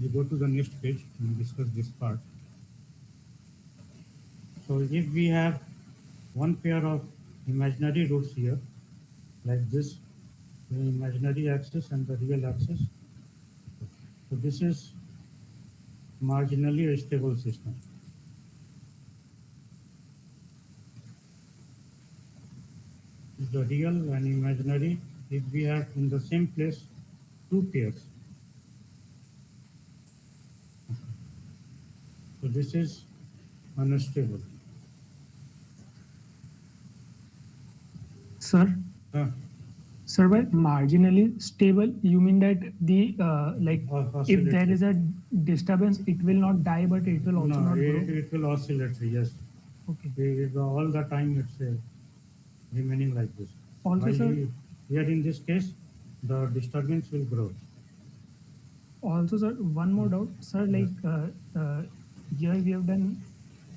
We go to the next page and discuss this part. So if we have one pair of imaginary roots here, like this, the imaginary axis and the real axis. So this is marginally stable system. The real and imaginary, if we have in the same place two pairs. So this is unstable. Sir, Uh, sir, by marginally stable, you mean that the like if there oscillatory. is a disturbance, it will not die, but it will also No, not grow. it will oscillatory, yes. Okay. All the time it's remaining like this. Also, While sir, here in this case, the disturbance will grow. also, sir, one more doubt, sir. Like here we have done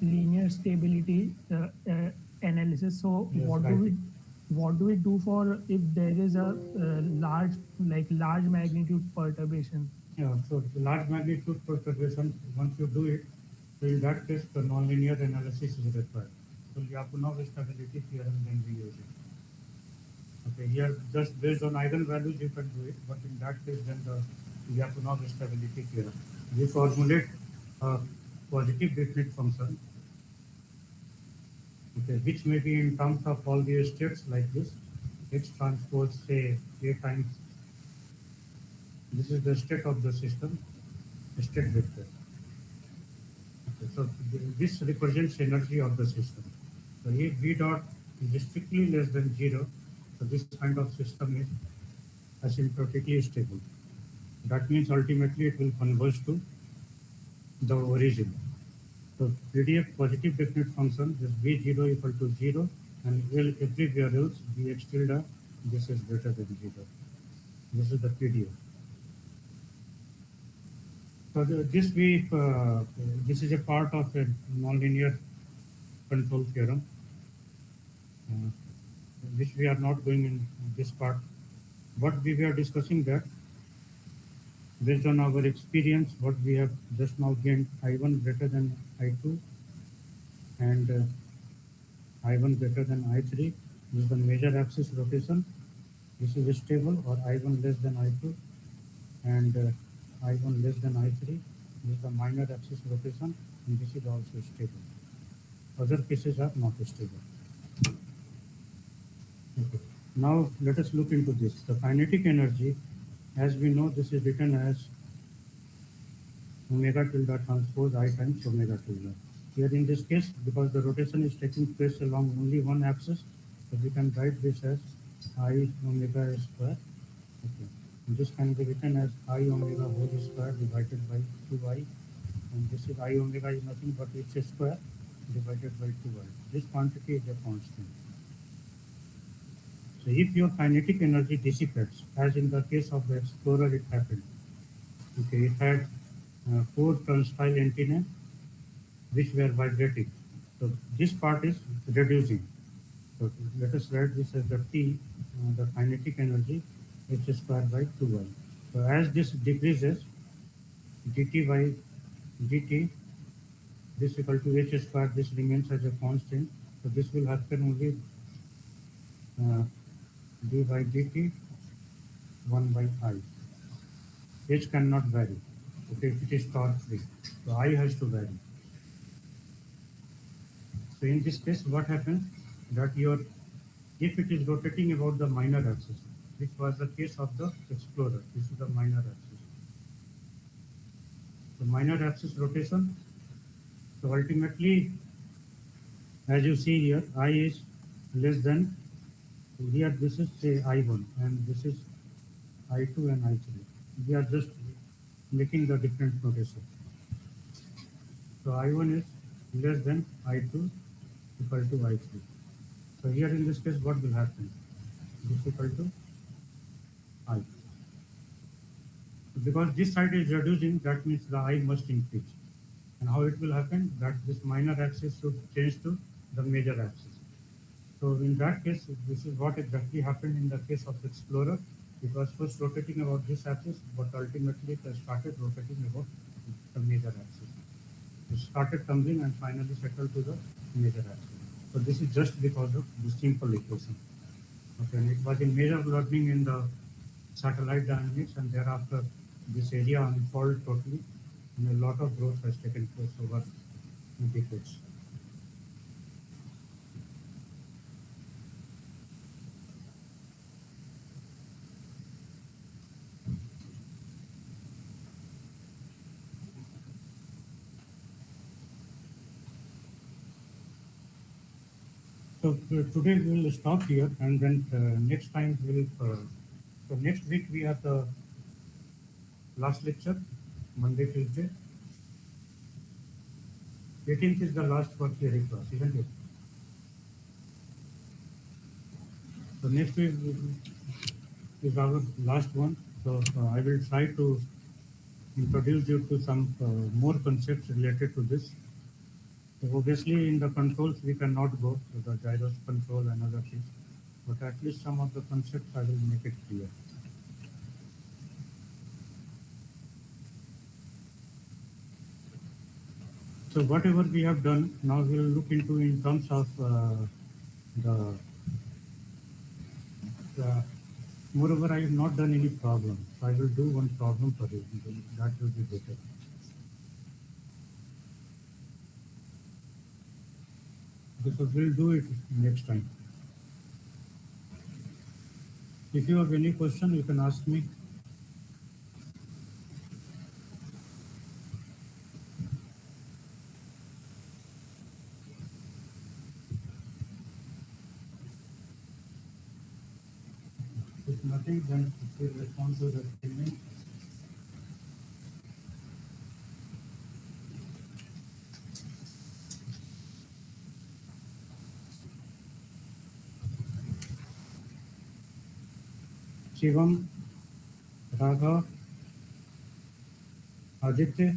linear stability analysis. So Yes, what do we do for if there is a large magnitude perturbation? Yeah, so the large magnitude perturbation, once you do it, so in that case, the nonlinear analysis is required. So Lyapunov stability theorem, then we use it. Okay, here just based on eigenvalues you can do it, but in that case, then the Lyapunov stability theorem. We formulate a positive definite function, okay, which may be in terms of all the states like this, x transpose say a times. This is the state of the system, state vector. Okay, so this represents energy of the system. So if V dot is strictly less than 0, so this kind of system is asymptotically stable. That means ultimately it will converge to the origin. So PDF positive definite function is V0 equal to 0 and everywhere else Vx tilde, this is greater than 0. This is the PDF. So this is a part of a nonlinear control theorem, which we are not going in this part. But we were discussing that based on our experience, what we have just now gained, I1 greater than I2 and I1 greater than I3 is the major axis rotation. This is stable, or I1 less than I2 and I1 less than I3 is the minor axis rotation, and this is also stable. Other cases are not stable. Okay. Now let us look into this. The kinetic energy, as we know, this is written as omega tilde transpose I times omega tilde. Here in this case, because the rotation is taking place along only one axis, so we can write this as I omega square. Okay. And this can be written as I omega whole square divided by 2I, and this is I omega is nothing but h square divided by 2I. This quantity is a constant. So if your kinetic energy dissipates, as in the case of the Explorer it happened, okay, it had 4 turnstile antennae which were vibrating. So this part is reducing. So let us write this as the T, the kinetic energy h square by 2y. So as this decreases, dt by dt, this equal to h square, this remains as a constant. So this will happen only d by dt 1 by I. H cannot vary. Okay, if it is torque free, so I has to vary. So in this case, what happens that if it is rotating about the minor axis, which was the case of the Explorer, this is the minor axis. The minor axis rotation. So ultimately, as you see here, I is less than, here this is say I1 and this is I2 and I3. We are just making the different notation. So I1 is less than I2 equal to I3. So here in this case, what will happen? This equal to I. Because this side is reducing, that means the I must increase. And how it will happen? That this minor axis should change to the major axis. So in that case, this is what exactly happened in the case of Explorer. It was first rotating about this axis, but ultimately it started rotating about the major axis. It started tumbling and finally settled to the major axis. So this is just because of the simple equation. Okay, and it was in major learning in the satellite dynamics, and thereafter this area unfolded totally, and a lot of growth has taken place over decades. So today we will stop here, and then next time we'll. So next week we have the last lecture, Monday, Tuesday. 18th is the last for theory class, isn't it? So next week is our last one. So I will try to introduce you to some more concepts related to this. So obviously, in the controls, we cannot go to the gyros control and other things, but at least some of the concepts I will make it clear. So whatever we have done, now we will look into in terms of the, the. Moreover, I have not done any problem, so I will do one problem for you. That will be better. Because we'll do it next time. If you have any question, you can ask me. If nothing, then we will respond to the email. Shivam, Raghav, Aditya.